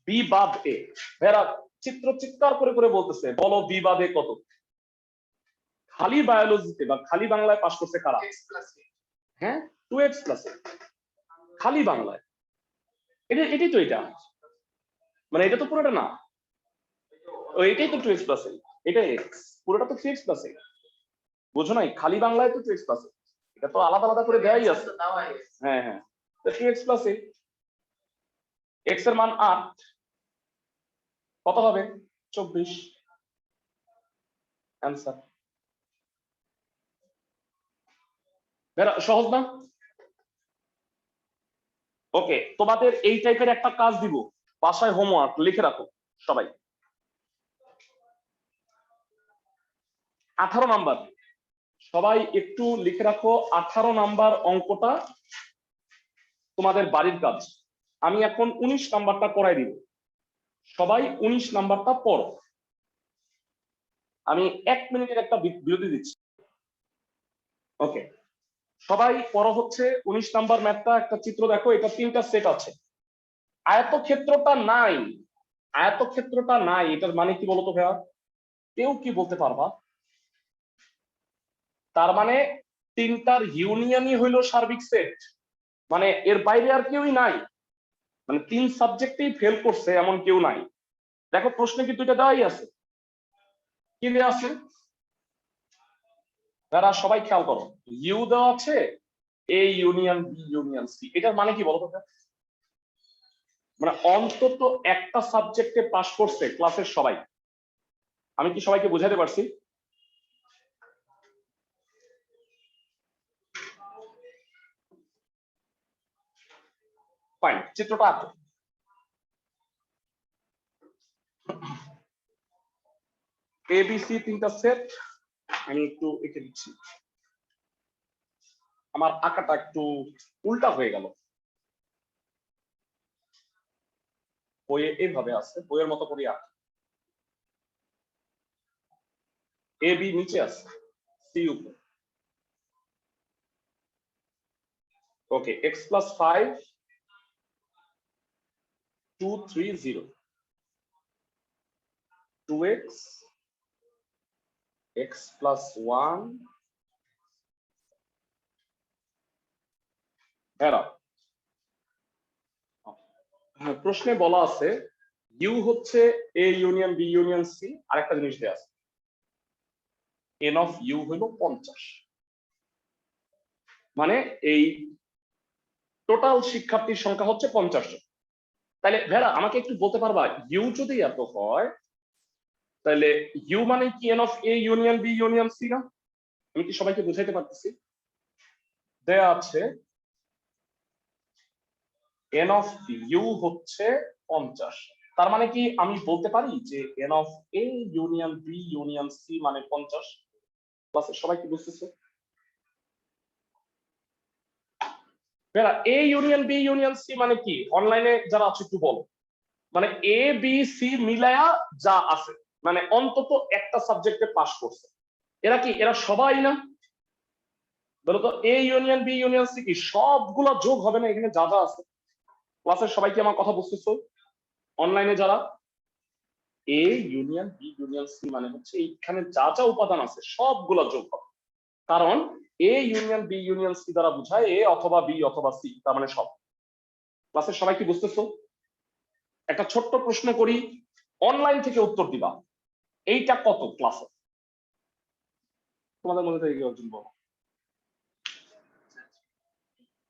বি বাদ এ। ভেড়া চিত্র চিৎকার করে করে বলতেছে বলো বি বাদ এ কত? খালি বায়োলজিতে বা খালি বাংলায় পাস করছে কারা? হ্যাঁ 2x plus 8 খালি বাংলায়। এটাই তো, এটা মানে এটা তো পুরোটা না। এটাই তো 2x প্লাস a, এটা x, পুরোটা তো 3x প্লাস a। বুঝো নাই, খালি বাংলায় তো 2x প্লাস a, এটা তো আলাদা আলাদা করে দেয়াই আছে। হ্যাঁ হ্যাঁ, তো 2x প্লাস a, x এর মান 8, কত হবে? 24 অ্যান্সার। সহজ না? ওকে, তোমাদের এই টাইপের একটা কাজ দিব, বাসায় হোমওয়ার্ক লিখে রাখো সবাই। 18 নাম্বার, সবাই একটু লিখে রাখো 18 নাম্বার অঙ্কটা তোমাদের বাড়ির কাজ। আমি এখন 19 নাম্বারটা করাই দিব, সবাই 19 নাম্বারটা পড়ো। আমি 1 মিনিটের একটা বিরতি দিচ্ছি। ওকে, সবাই পড়ো হচ্ছে 19 নাম্বার ম্যাথটা। একটা চিত্র দেখো, এটা 3টা সেট আছে। আয়তক্ষেত্রটা নাই, আয়তক্ষেত্রটা নাই, এটার মানে কি বলতো ভাইয়া? কেউ কি বলতে পারবা? তার মানে 3টার ইউনিয়নই হইলো সার্বিক সেট, মানে এর বাইরে আর কেউই নাই, মানে 3 সাবজেক্টেই ফেল করছে এমন কেউ নাই। দেখো প্রশ্নে কি 2টা দেওয়াই আছে, কি দেওয়া আছে তারা সবাই খেয়াল করো। ইউ দেওয়া আছে, A union B union C, এটার মানে কি বলতো? মানে অন্তত একটা সাবজেক্টে পাস করছে ক্লাসের সবাই। আমি কি সবাইকে বোঝাতে পারছি? ফাইন, চিত্রটা আঁকো। এবিসি 3টা সেট, আমি একটু এঁকে দিচ্ছি, আমার আঁকাটা একটু উল্টা হয়ে গেল। বইয়ে এইভাবে আছে, বইয়ের মতো করে আঁক। এ বি নিচে আছে, সি উপরে। ওকে, x plus 5 2 3 0, 2x, x plus 1 এরা। প্রশ্নে বলা আছে ইউ হচ্ছে A union B union C, আর একটা জিনিস দেয়া আছে এন অফ ইউ হলো 50, মানে এই টোটাল শিক্ষার্থীর সংখ্যা হচ্ছে 50 জন। তাহলে ভেড়া আমাকে একটু বলতে পারবা, ইউ যদি এত হয় তাহলে ইউ মানে কি n of A union B union C না? আমি কি সবাইকে বুঝাইতে পারতেছি? দেয়া আছে এন অফ ইউ হচ্ছে 50, তার মানে কি আমি বলতে পারি যে n of A union B union C মানে 50? ক্লাসের সবাই কি বুঝতেছে? A union B union C মানে কি? অনলাইনে যারা আছে একটু বলো। মানে এ বি সি মিলায়া যা আছে, মানে অন্তত একটা সাবজেক্টে পাস করছে, এরা কি? এরা সবাই না? বলো তো, A union B union C কি সবগুলা যোগ হবে না এখানে যা যা আছে? ক্লাসের সবাই কি আমার কথা বুঝতেছো? অনলাইনে যারা, A union B union C মানে হচ্ছে এইখানে যা যা উপাদান আছে সবগুলা যোগ হবে, কারণ A union B union C দ্বারা বোঝায় এ অথবা বি অথবা সি, তার মানে সব। ক্লাসের সবাই কি বুঝতেছো? একটা ছোট্ট প্রশ্ন করি, অনলাইন থেকে উত্তর দিবা, এইটা কত ক্লাসে? তোমাদের মধ্যে থেকে কেউ একজন বলো।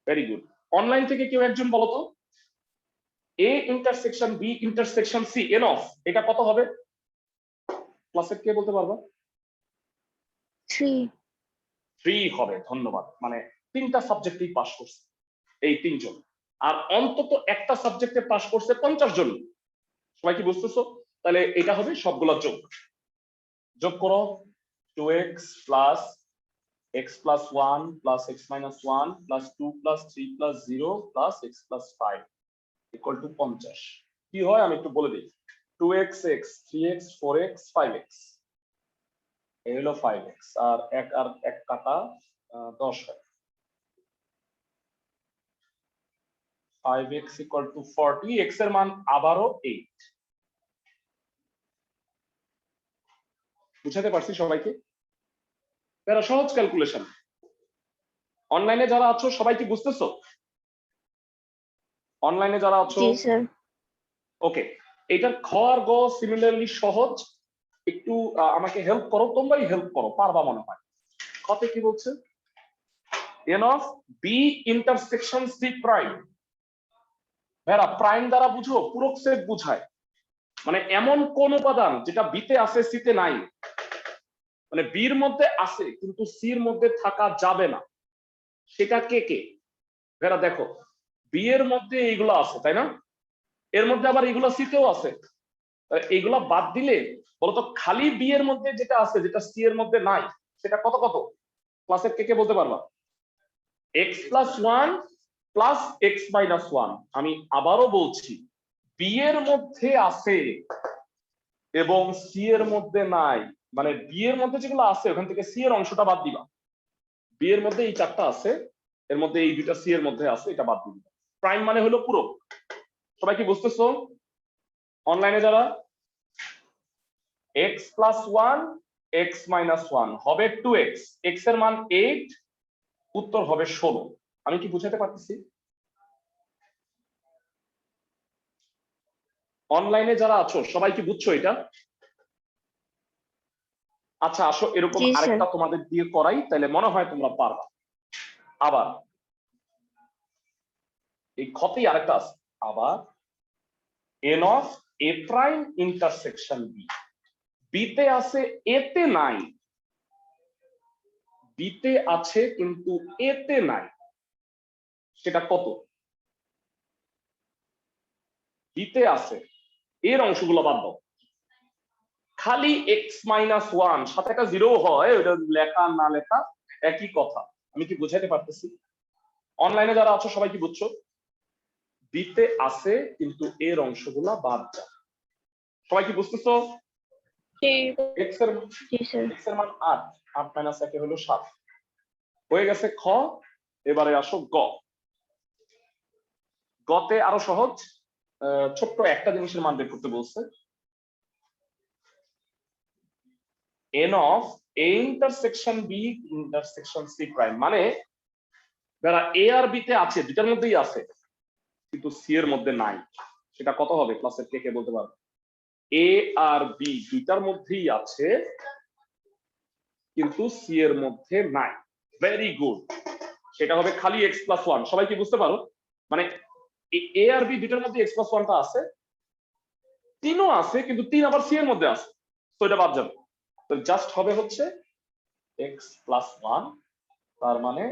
ভেরি গুড, অনলাইন থেকে কেউ একজন বলো তো, A intersection B intersection C n of, এটা কত হবে? ক্লাসে কে বলতে পারবা? 3 3 হবে, ধন্যবাদ। মানে 3টা সাবজেক্টেই পাস করছে এই 3 জন, আর অন্তত একটা সাবজেক্টে পাস করছে 50 জন। সবাই কি বুঝতেছো? তাহলে এটা হবে সবগুলা যোগ। যোগ করো, 2x plus x plus 1 plus x minus 1 plus 2 plus 3 plus 0 plus x plus 5 equal to 50। কি হয় আমি একটু বলে দিই, 2x x 3x 4x 5x, এই হলো 5x, আর এক কাটা 10 হয়, 5x equal to 40, x এর মান আবারও 8। বুঝাতে পারছি সবাইকে? এরা সহজ ক্যালকুলেশন। অনলাইনে যারা আছো সবাই কি বুঝতেছো? অনলাইনে যারা আছো, জি স্যার। ওকে, এটার খ আর গ সিমিলারলি সহজ, একটু আমাকে হেল্প করো, তোমরাই হেল্প করো, পারবা মনে হয়। কত কি বলছে? n of b intersection c prime. ভেরা প্রাইম দ্বারা বুঝো পূরক সেট বুঝায়, মানে এমন কোন উপাদান যেটা বিতে আছে সিতে নাই, মানে বির মধ্যে আছে কিন্তু সির মধ্যে থাকা যাবে না, সেটা কে কে? ভেরা দেখো বি এর মধ্যে এইগুলো আছে তাই না, এর মধ্যে আবার এগুলো সিতেও আছে, এইগুলা বাদ দিলে বলতো খালি বি এর মধ্যে যেটা আছে যেটা সি এর মধ্যে নাই সেটা কত কত? ক্লাসের কে কে বলতে পারবা? X plus one plus x minus one. আমি আবারও বলছি, বি এর মধ্যে আছে এবং সি এর মধ্যে নাই, মানে বি এর মধ্যে যেগুলো আছে ওখান থেকে সি এর অংশটা বাদ দিবা। বি এর মধ্যে এই চারটা আছে, এর মধ্যে এই দুইটা সি এর মধ্যে আছে, এটা বাদ দিবা। প্রাইম মানে হলো পূরক। সবাই কি বুঝতেছো? অনলাইনে যারা, x plus one x minus one হবে 2x, x এর মান 8, উত্তর হবে 16। আমি কি বুঝাতে পারতেছি? অনলাইনে যারা আছো সবাই কি বুঝছো এটা? আচ্ছা আসো এরকম জি স্যার। আরেকটা তোমাদের দিয়ে করাই, তাহলে মনে হয় তোমরা পারবা। আবার এই ক্ষতেই আরেকটা আছে, আবার n of a prime intersection b, বিতে আছে এতে নাই, বিতে আছে কিন্তু এতে নাই, সেটা কত? বিতে আছে, এর অংশগুলো বাদ দাও, খালি এক্স মাইনাস ওয়ান, সাথে একটা জিরো হয়, ওটা লেখা না লেখা একই কথা। আমি কি বুঝাইতে পারতেছি? অনলাইনে যারা আছো সবাই কি বুঝছো? বিতে আছে কিন্তু এর অংশগুলা বাদ যায়। সবাই কি বুঝতেছো? এক্স এর জি স্যার। এক্স এর মান 8, 8 মাইনাস 1 হলো 7। হয়ে গেছে খ। এবারে আসো গ। গতে আরো সহজ, ছোট্ট একটা জিনিসের মান বের করতে বলছে। n of a intersection b intersection c prime, মানে যারা এ আর বি তে আছে, দুটার মধ্যেই আছে কিন্তু সি এর মধ্যে নাই, সেটা কত হবে? ক্লাসের কে কে বলতে পারবে? এ আর বি দুইটার মধ্যেই আছে কিন্তু সি এর মধ্যে নাই। ভেরি গুড, সেটা হবে খালি এক্স প্লাস ওয়ান। সবাই কি বুঝতে পারো? মানে এ আর বি দুইটার মধ্যে এক্স প্লাস ওয়ানটা আছে, তিনও আছে কিন্তু তিন আবার সি এর মধ্যে আছে, তো এটা বাদ যাবে। তো জাস্ট হবে হচ্ছে এক্স প্লাস ওয়ান, তার মানে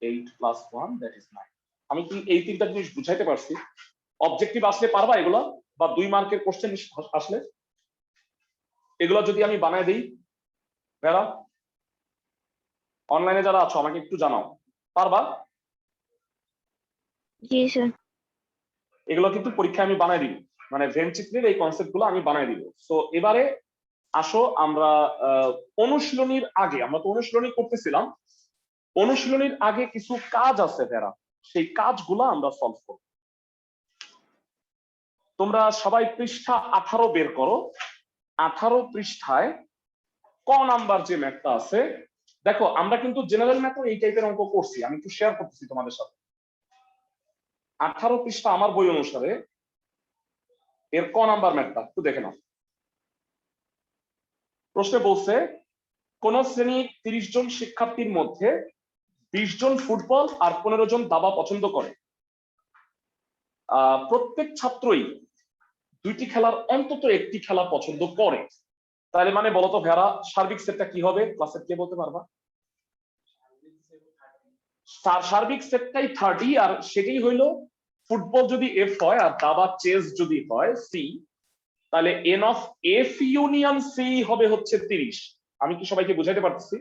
8 প্লাস 1 দ্যাট ইজ 9। আমি কি এই তিনটা জিনিস বুঝাইতে পারছি? অবজেক্টিভ আসলে পারবা এগুলা, বা 2 মার্কের কোশ্চেন আসলে এগুলা যদি আমি বানায় দিই? ভেরা অনলাইনে যারা আছো আমাকে একটু জানাও, পারবা? জি স্যার। এগুলো কিন্তু পরীক্ষায় আমি বানায় দিব, মানে ভেন চিত্রের এই কনসেপ্ট গুলো আমি বানায় দিব। সো এবারে আসো আমরা অনুশীলনীর আগে, আমরা তো অনুশীলনী করতেছিলাম, অনুশীলনীর আগে কিছু কাজ আছে ভেরা, সেই কাজগুলো আমরা সলভ করব। তোমরা সবাই পৃষ্ঠা 18 বের করো। 18 পৃষ্ঠায় ক নাম্বার যে ম্যাথটা আছে, দেখো আমরা কিন্তু জেনারেল ম্যাথও এই টাইপের অঙ্ক করছি, আমি একটু শেয়ার করতেছি তোমাদের সাথে। 18 পৃষ্ঠা আমার বই অনুসারে এর ক নাম্বার ম্যাথটা একটু দেখে নাও। প্রশ্নে বলছে কোন শ্রেণীর 30 জন শিক্ষার্থীর মধ্যে 20 জন ফুটবল আর 15 জন দাবা পছন্দ করে। প্রত্যেক ছাত্রই দুইটি খেলার অন্তত একটি খেলা পছন্দ করে, তাহলে মানে বলতো ভেড়া সার্বিক সেটটা কি হবে? ক্লাসের কে বলতে পারবা? সার্বিক সেটটাই 30, আর সেটাই হইলো ফুটবল যদি এফ হয় আর দাবা চেস যদি হয় সি, তাহলে n of F union C হবে হচ্ছে 30। আমি কি সবাইকে বুঝাইতে পারতেছি?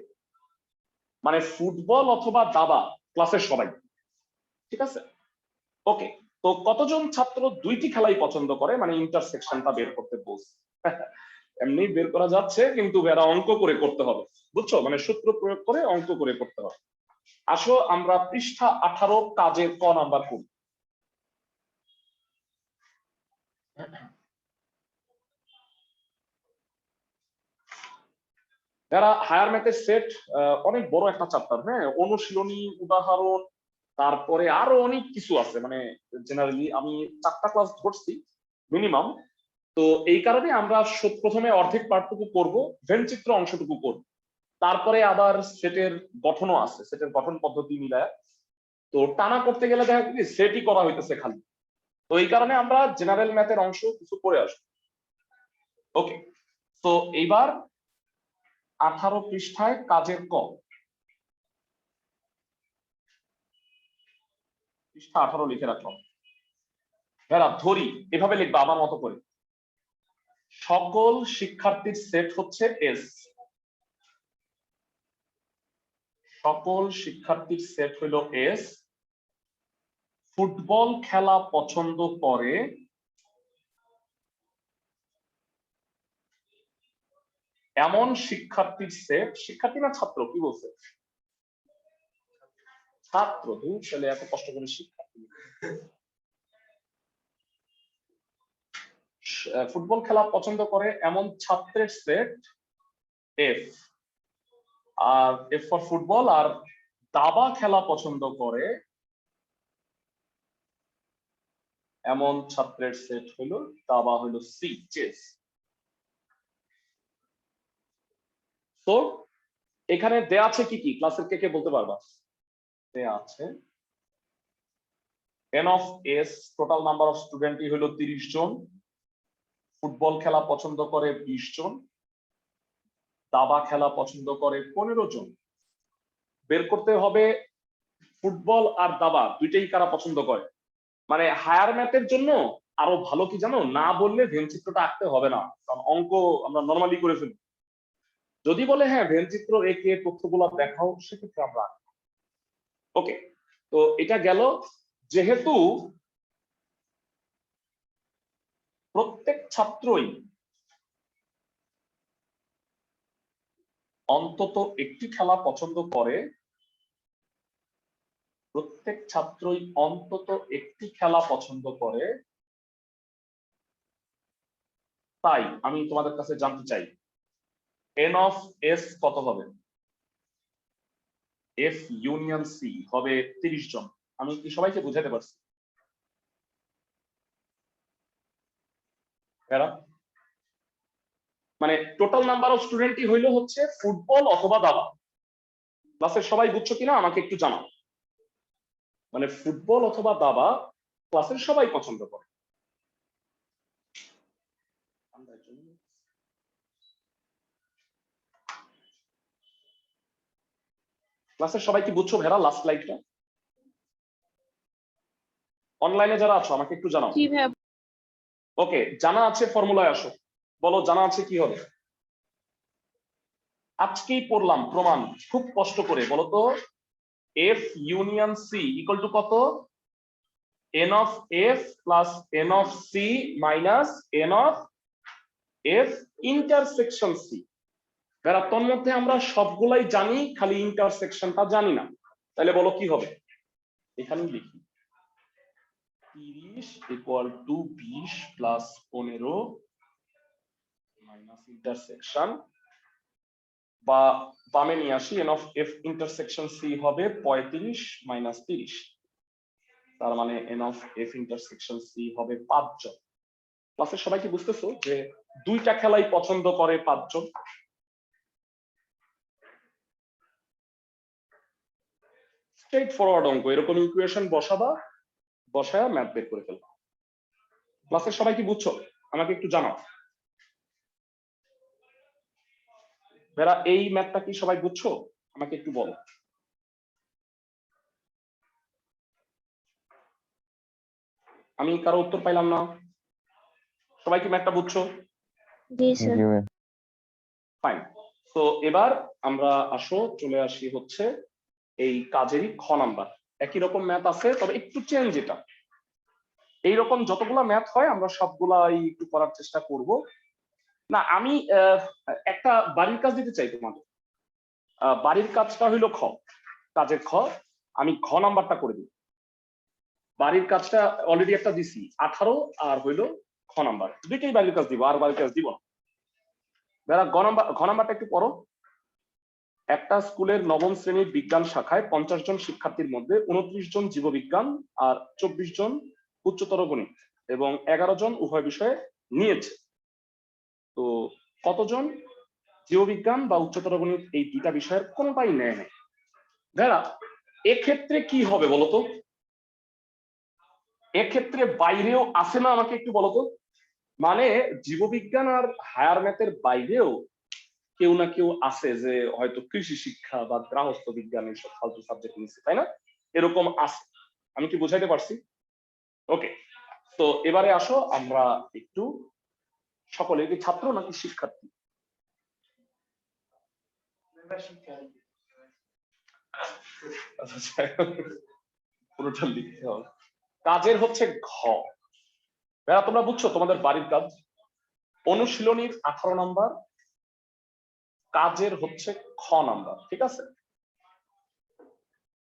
মানে ফুটবল অথবা দাবা ক্লাসের সবাই, ঠিক আছে? ওকে, তো কতজন ছাত্র দুইটি খেলাই পছন্দ করে, মানে ইন্টারসেকশনটা বের করতে বলছে। এমনি বের করা যাচ্ছে কিন্তু এরা অঙ্ক করে করতে হবে, বুঝছো? মানে সূত্র প্রয়োগ করে অঙ্ক করে করতে হবে। আসো আমরা পৃষ্ঠা 18 কাজের ক নাম্বার করি। যারা হায়ার ম্যাথের সেট অনেক বড় একটা চ্যাপ্টার, হ্যাঁ, অনুশীলনী, উদাহরণ, তারপরে আরো অনেক কিছু আছে। মানে জেনারেলি আমি 4টা ক্লাস ধরছি মিনিমাম, তো এই কারণে আমরা প্রথমে অর্ধেক পার্টটুকু করব, ভেন চিত্র অংশটুকু করব, তারপরে আবার সেটের গঠনও আছে, সেটের গঠন পদ্ধতি মিলায়। তো টানা করতে গেলে দেখা কি সেটই করা হইতেছে খালি। তো এই কারণে আমরা জেনারেল ম্যাথের অংশ কিছু করে আসবো। ওকে, তো এইবার 18 পৃষ্ঠায় কাজের ক, পৃষ্ঠা 18 লিখে রাখলাম। ভেড়া ধরি এভাবে লিখবা আমার মতো করে, সকল শিক্ষার্থীর সেট হচ্ছে এস, সকল শিক্ষার্থীর সেট হলো এস, ফুটবল খেলা পছন্দ করে এমন শিক্ষার্থীর সেট, শিক্ষার্থী না ছাত্র, কি বলছে ছাত্র, দূর ছেলে এত কষ্ট করে শিক্ষার্থী। ফুটবল খেলা পছন্দ করে এমন ছাত্রের সেট এফ, আর এফ ফর ফুটবল, আর দাবা খেলা পছন্দ করে এমন ছাত্রের সেট হলো, দাবা হলো সি, চেস। তো এখানে দেয়া আছে কি কি, ক্লাসের কে কে বলতে পারবা? দেয়া আছে n of s, total number of স্টুডেন্টই হলো 30 জন, ফুটবল খেলা পছন্দ করে 20 জন, দাবা খেলা পছন্দ করে 15 জন। বের করতে হবে ফুটবল আর দাবা দুইটাই কারা পছন্দ করে। মানে হায়ার ম্যাথের জন্য আরো ভালো কি জানো, না বললে ভেন চিত্রটা আঁকতে হবে না, কারণ অঙ্ক আমরা নরমালি করে ফেলি। যদি বলে হ্যাঁ ভেন চিত্র এঁকে তথ্যগুলো দেখাও, সেক্ষেত্রে আমরা আঁকবো। ওকে, তো এটা গেল। যেহেতু প্রত্যেক ছাত্রই অন্তত একটি খেলা পছন্দ করে, প্রত্যেক ছাত্রই অন্তত একটি খেলা পছন্দ করে, তাই আমি তোমাদের কাছে জানতে চাই n of s কত হবে? f ইউনিয়ন সি হবে 30 জন। আমি কি সবাইকে বুঝাতে পারছি? মানে টোটাল নাম্বার অফ স্টুডেন্টই হইলো হচ্ছে ফুটবল অথবা দাবা। ক্লাসের সবাই বুঝছো কিনা আমাকে একটু জানাও। মানে ফুটবল অথবা দাবা ক্লাসের সবাই পছন্দ করে। ক্লাসের সবাই কি বুঝছো ভেড়া লাস্ট স্লাইডটা? অনলাইনে যারা আছো আমাকে একটু জানাও। জি ভাইয়া। ওকে, জানা আছে ফর্মুলায় আসো, বলো জানা আছে কি হবে? আজকেই পড়লাম প্রমাণ খুব কষ্ট করে, বলো তো F union C equal to কত? n of f plus n of c minus n of f intersection c। যারা তোর মধ্যে আমরা সবগুলাই জানি, খালি ইন্টারসেকশনটা জানি না, তাহলে বলো কি হবে? এখানে লিখি 30 equal to 20 plus 15 minus intersection, বা বামে নিয়ে আসি n of f intersection c হবে 35 মাইনাস 30, তার মানে n of f intersection c হবে 5 জন। ক্লাসের সবাই কি বুঝতেছো যে দুইটা খেলাই পছন্দ করে 5 জন? স্ট্রেট ফরওয়ার্ড অঙ্ক, এরকম ইকুয়েশন বসাবা, বসায়া ম্যাথ বের করে ফেলবা। ক্লাসের সবাই কি বুঝছো আমাকে একটু জানাও। যারা এই ম্যাথটা কি সবাই বুঝছো আমাকে একটু বলো। আমি কারো উত্তর পাইলাম না। সবাই কি ম্যাথটা বুঝছো? জি স্যার। ফাইন। তো এবার আমরা চলে আসি হচ্ছে এই কাজেরই খ নাম্বার। একই রকম ম্যাথ আছে, তবে একটু চেঞ্জ। এটা এইরকম যতগুলা ম্যাথ হয় আমরা সবগুলাই একটু করার চেষ্টা করব। না আমি একটা বাড়ির কাজ দিতে চাই তোমাদের। বাড়ির কাজটা হইলো খ, কাজের খ। আমি খ নাম্বারটা করে দিই। বাড়ির কাজটা অলরেডি একটা দিছি 18, আর হইলো খ নাম্বার, দুইটাই বাড়ির কাজ দিব, আর বাড়ির কাজ দিব না। যারা ঘ নাম্বারটা একটু পড়ো। একটা স্কুলের নবম শ্রেণীর বিজ্ঞান শাখায় 50 জন শিক্ষার্থীর মধ্যে 29 জন জীববিজ্ঞান আর 24 জন উচ্চতর গণিত এবং 11 জন উভয় বিষয়ে নিয়েছে। তো কতজন জীববিজ্ঞান বা উচ্চতর গণিত এই দুইটা বিষয়ের কোনোটাই নেয় নাই। ভাইরা এক্ষেত্রে কি হবে বলতো? এক্ষেত্রে বাইরেও আছে না, আমাকে একটু বলতো। মানে জীববিজ্ঞান আর হায়ার ম্যাথের বাইরেও কেউ না কেউ আছে যে হয়তো কৃষি শিক্ষা বা গৃহস্থ বিজ্ঞান এইসব ফালতু সাবজেক্ট নিচ্ছে, তাই না? এরকম আছে। আমি কি বুঝাইতে পারছি? ওকে, তো এবারে আসো আমরা একটু সকলে কি ছাত্র নাকি শিক্ষার্থী? পুরোটা লিখতে হবে। কাজের হচ্ছে ঘ। ভাইয়া তোমরা বুঝছো তোমাদের বাড়ির কাজ? অনুশীলনীর 18 নাম্বার, কাজের হচ্ছে খ নাম্বার, ঠিক আছে?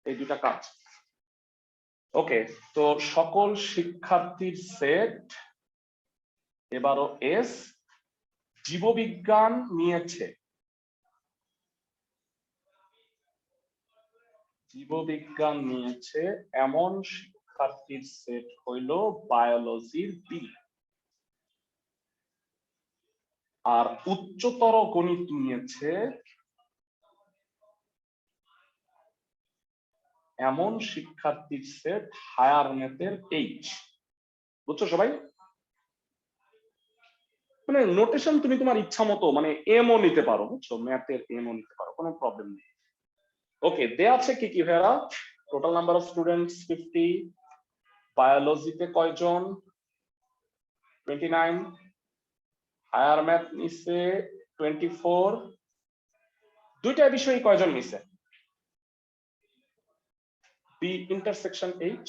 এই দুটা কাজ। ওকে, তো সকল শিক্ষার্থীর সেট এবারও এস। জীববিজ্ঞান নিয়েছে, জীববিজ্ঞান নিয়েছে এমন শিক্ষার্থীর সেট হইল বায়োলজির বি। আর উচ্চতর গণিত নিয়েছে এমন শিক্ষার্থীর সেট হায়ার ম্যাথের এইচ। বুঝছো সবাই? মানে নোটেশন তুমি তোমার ইচ্ছা মতো মানে এমও নিতে পারো, বুঝছো? ম্যাথের এমও নিতে পারো, কোনো প্রবলেম নেই। ওকে, দেয়া আছে কি কি ভাইয়া? টোটাল নাম্বার অফ স্টুডেন্টস 50, বায়োলজিতে কয়জন? 29, হায়ার ম্যাথ নিছে 24, দুইটা বিষয়ে কয়জন নিছে? বি ইন্টারসেকশন এইচ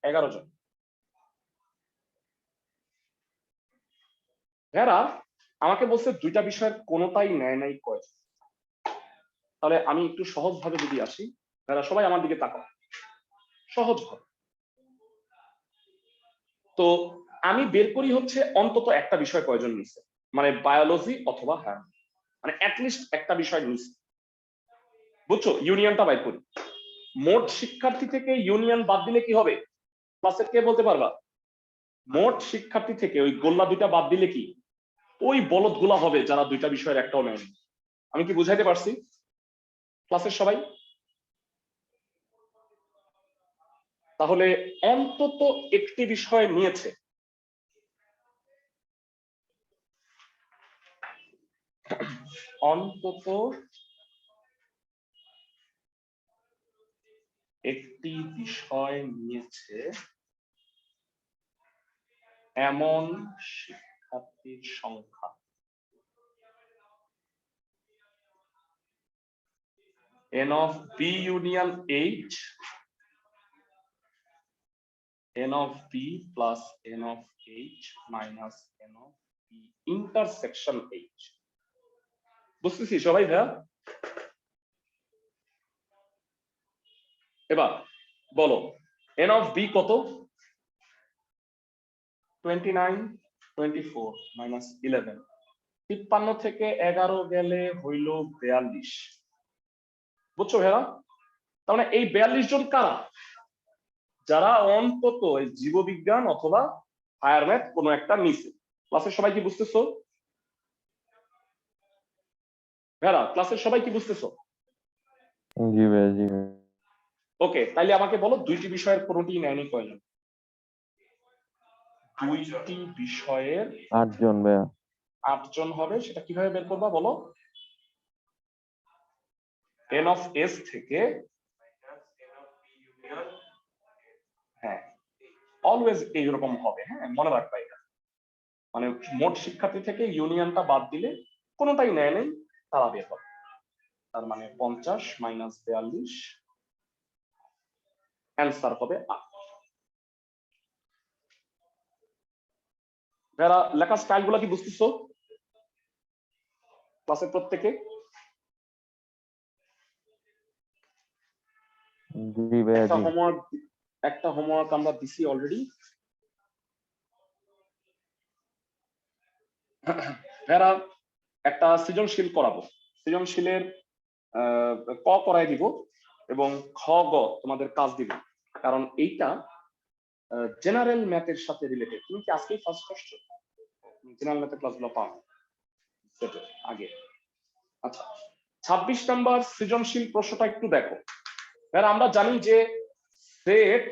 11 জন। ভাইয়ারা আমাকে বলছে দুইটা বিষয়ের কোনোটাই নেয় নাই কয়জন। তাহলে আমি একটু সহজ ভাবে যদি আসি, ভাইয়ারা সবাই আমার দিকে তাকাও সহজ ভাবে। তো আমি বের করি হচ্ছে অন্তত একটা বিষয় কয়জন নিছে, মানে বায়োলজি অথবা হায়ার, মানে অ্যাটলিস্ট একটা বিষয় নিছে। বুঝছো? ইউনিয়নটা বাইর করি। মোট শিক্ষার্থী থেকে ইউনিয়ন বাদ দিলে কি হবে? ক্লাসের কে বলতে পারবা? মোট শিক্ষার্থী থেকে ওই গোল্লা দুইটা বাদ দিলে কি ওই বলদগুলা হবে যারা দুইটা বিষয়ের একটাও নেয়নি। আমি কি বুঝাইতে পারছি ক্লাসের সবাই? তাহলে অন্তত একটি বিষয় নিয়েছে, অন্তত একটি বিষয় নিয়েছে এমন শিক্ষার্থীর সংখ্যা n of b union h, n of b plus n of h minus n of b intersection h। বুঝতেছি সবাই ভাইয়া? এবার বলো n of b কত? 29, 24 minus 11, 53 থেকে 11 গেলে হইল 42। বুঝছো ভাইয়া? তার মানে এই 42 জন কারা? যারা অন্তত জীববিজ্ঞান অথবা হায়ার ম্যাথ কোনো একটা নিছে। ক্লাসের সবাই কি বুঝতেছো ভাইয়া? ক্লাসের সবাই কি বুঝতেছো? জি ভাইয়া, জি ভাইয়া। ওকে, তাইলে আমাকে বলো দুইটি বিষয়ের কোনোটি নেয়নি কয়জন? দুইটি বিষয়ের 8 জন ভাইয়া। 8 জন হবে। সেটা কিভাবে বের করবা বলো? n of s থেকে, হ্যাঁ অলওয়েজ এইরকম হবে, হ্যাঁ মনে রাখবা এটা। মানে মোট শিক্ষার্থী থেকে ইউনিয়নটা বাদ দিলে কোনোটাই নেয় নেই, তারা বের হবে। তার মানে 50 মাইনাস 42, অ্যান্সার হবে 8। যারা লেখা স্টাইল গুলা কি বুঝতেছো ক্লাসের প্রত্যেকে? জি ভাইয়া, জি। একটা হোমওয়ার্ক আমরা দিছি অলরেডি। যারা একটা সৃজনশীল করাবো, সৃজনশীলের ক করাই দিব এবং খ গ তোমাদের কাজ দিব, কারণ এইটা জেনারেল ম্যাথের সাথে রিলেটেড। তুমি কি আজকেই ফার্স্ট আসছো? জেনারেল ম্যাথের ক্লাসগুলো পাও সেটের আগে। আচ্ছা 26 নাম্বার সৃজনশীল প্রশ্নটা একটু দেখো। ভাইরা আমরা জানি যে সেট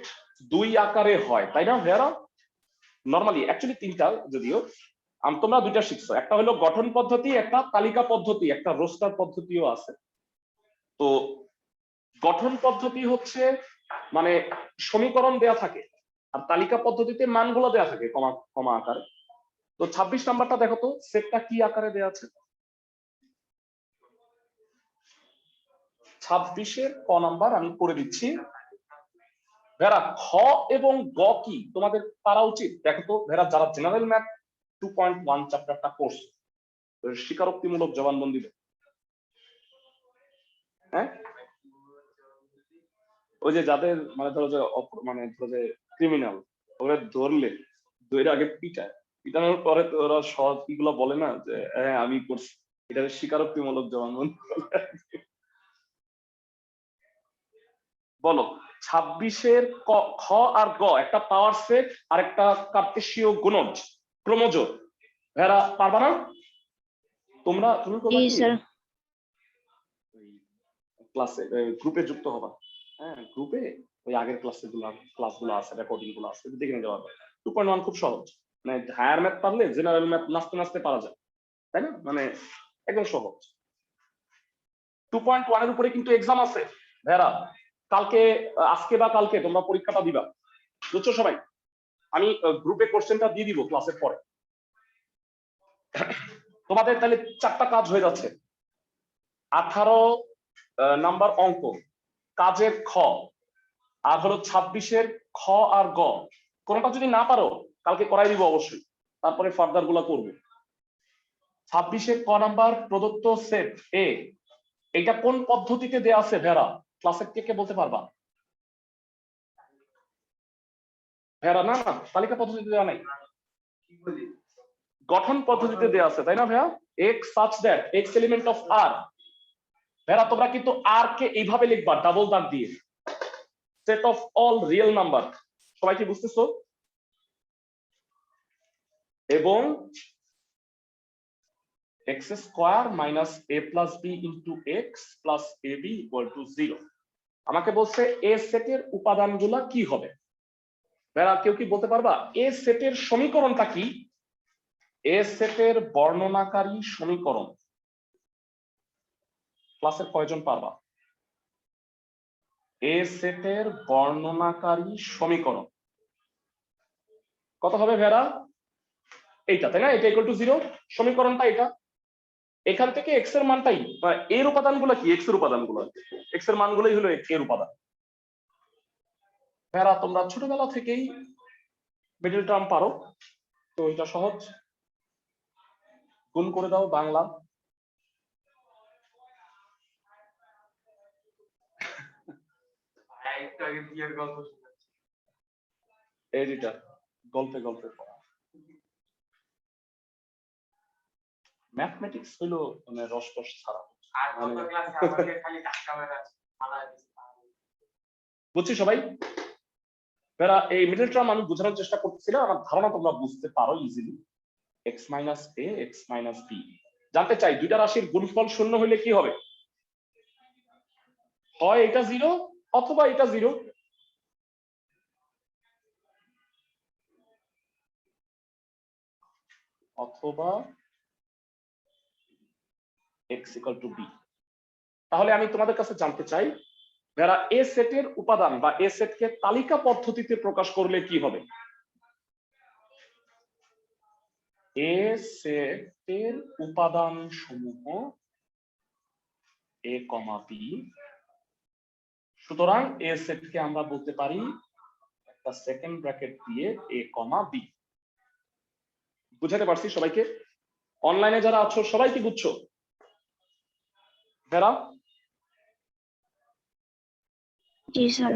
দুই আকারে হয়, তাই না ভাইরা? নরমালি অ্যাকচুয়ালি তিনটা, যদিও তোমরা দুইটা শিখছো, একটা হলো গঠন পদ্ধতি, একটা তালিকা পদ্ধতি, একটা রোস্টার পদ্ধতিও আছে। তো গঠন পদ্ধতি হচ্ছে মানে সমীকরণ দেয়া থাকে, আর তালিকা পদ্ধতিতে মানগুলো দেয়া থাকে কমা কমা আকারে। তো 26 নাম্বারটা দেখো তো, সেটটা কি আকারে দেয়া আছে? 26-এর ক নাম্বার আমি করে দিচ্ছি। ভেরা খ এবং গ কি তোমাদের পারা উচিত? দেখো তো ভেরা, যারা জেনারেল ম্যাথ 2.1 চ্যাপ্টারটা কোর্স, স্বীকারোক্তিমূলক জবানবন্দি দেবে। হ্যাঁ, ওই যে যাদের মানে ধরো যে ক্রিমিনাল, ওরা ধরলে ধরে আগে পিটায়, পিটানোর পরে তো ওরা সব এগুলো বলে না যে হ্যাঁ আমি করছি, এটা স্বীকারোক্তিমূলক জবানবন্দি। বলো 26-এর খ আর গ একটা পাওয়ার সেট আর একটা কার্তেশীয় গুণজ ক্রমজ। ভেরা পারবা না? তোমরা তুমি জি স্যার। ক্লাসে গ্রুপে যুক্ত হবা। হ্যাঁ গ্রুপে ওই আগের ক্লাসগুলো আছে, রেকর্ডিং গুলো আছে, দেখে নিতে পারবে। 2.1 খুব সহজ, মানে হায়ার ম্যাথ পারলে জেনারেল ম্যাথ নাচতে নাচতে পারা যায়, তাই না? মানে একদম সহজ। 2.1 এর উপরে কিন্তু এক্সাম আছে ভেরা, কালকে আজকে বা কালকে তোমরা পরীক্ষাটা দিবা, বুঝছো সবাই? আমি গ্রুপে কোশ্চেনটা দিয়ে দিব ক্লাসের পরে। তোমাদের তাহলে 4টা কাজ হয়ে যাচ্ছে। 18 নাম্বার অঙ্ক কাজের খ, আর হলো 26-এর খ আর গ। কোনটা যদি না পারো কালকে করাই দিব অবশ্যই, তারপরে ফার্দার গুলা করবে। 26-এর ক নাম্বার প্রদত্ত সেট এ, এটা কোন পদ্ধতিতে দেয়া আছে ভেরা? ক্লাসের কে বলতে পারবা? ভেরা না না, তালিকা পদ্ধতিতে দেওয়া নাই, গঠন পদ্ধতিতে দেওয়া আছে, তাই না ভাইয়া? x such that x element of r। ভেরা তোমরা কিন্তু r কে এইভাবে লিখবা ডাবল দাগ দিয়ে, set of all real number. সবাই কি বুঝতেছো? এবং x square minus a plus b into x plus ab equal to 0। আমাকে বলছে এ সেটের উপাদানগুলা কি হবে। ভেরা কেউ কি বলতে পারবা এ সেটের সমীকরণটা কি? এ সেটের বর্ণনাকারী সমীকরণ ক্লাসের কয়জন পারবা? এ সেটের বর্ণনাকারী সমীকরণ কত হবে ভেরা? এইটা, তাই না? এটা ইকুয়াল টু 0, সমীকরণটা এটা। এখান থেকে x এর মানটাই, এর উপাদানগুলো কি? x এর উপাদানগুলো, x এর মানগুলোই হলো এর উপাদান। ভেরা তোমরা ছোটবেলা থেকেই মিডল টার্ম পারো, তো এটা সহজ। গুণ করে দাও বাংলা। এডিটর গল্পে গল্পে পড়া। ম্যাথমেটিক্স হলো মানে রসকস ছাড়া। বুঝছি সবাই? এরা এই মিডল টার্ম আমি বোঝানোর চেষ্টা করতেছিলাম, আমার ধারণা তোমরা বুঝতে পারো easily. x minus a x minus b। জানতে চাই দুইটা রাশির গুণফল শূন্য হলে কি হবে? হয় এটা 0 অথবা এটা 0। অথবা x ইকুয়াল টু b। তাহলে আমি তোমাদের কাছে জানতে চাই যারা এ সেটের উপাদান বা এ সেটকে তালিকা পদ্ধতিতে প্রকাশ করলে কি হবে? এ সেটের উপাদান সমূহ a, b। সুতরাং এ সেটকে আমরা বলতে পারি একটা সেকেন্ড ব্র্যাকেট দিয়ে a, b। বুঝাতে পারছি সবাইকে? অনলাইনে যারা আছো সবাই কি বুঝছো? ভেরা জি স্যার।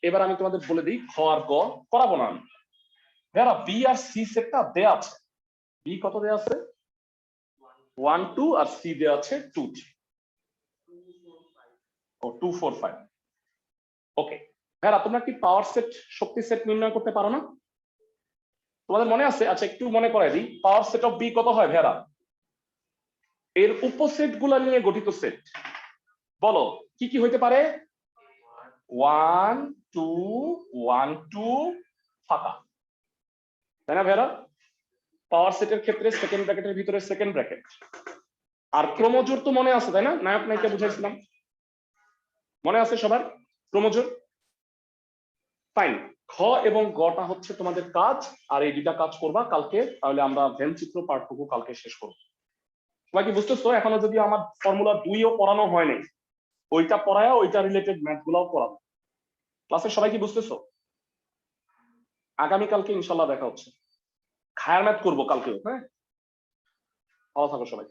এবার আমি তোমাদের বলে দিই খ আর গ করাবো না আমি। ভেরা বি আর সি সেটটা দেয়া আছে। বি কত দেয়া আছে? 1 2 আর সি দেয়া আছে 2 3 ও 2 4 5। ওকে ভেরা তোমরা কি পাওয়ার সেট শক্তি সেট নির্ণয় করতে পারো না? তোমাদের মনে আছে? আচ্ছা একটু মনে করাই দিই, পাওয়ার সেট অফ বি কত হয় ভেড়া? এর উপসেট গুলা নিয়ে গঠিত সেট। বলো কি কি হইতে পারে? 1 2 1 2 ফাঁকা, তাই না ভেড়া? পাওয়ার সেটের ক্ষেত্রে সেকেন্ড ব্র্যাকেটের ভিতরে সেকেন্ড ব্র্যাকেট। আর ক্রমজোড় তো মনে আছে তাই না? নায়ক নায়িকা বুঝাইছিলাম, মনে আছে সবার ক্রমজোড়? ফাইন। খ এবং গটা হচ্ছে তোমাদের কাজ, আর এই দুইটা কাজ করবা কালকে, তাহলে আমরা ভেন চিত্র পার্টটুকু কালকে শেষ করবো। সবাই কি বুঝতেছো? এখনো যদি আমার ফর্মুলা 2ও পড়ানো হয় নাই, ওইটা পড়ায়া ওইটা রিলেটেড ম্যাথ গুলাও পড়াবো। ক্লাসে সবাই কি বুঝতেছো? আগামীকালকে ইনশাল্লাহ দেখা হচ্ছে। খায়ার ম্যাথ করবো কালকেও, হ্যাঁ? ভালো থাকো সবাই।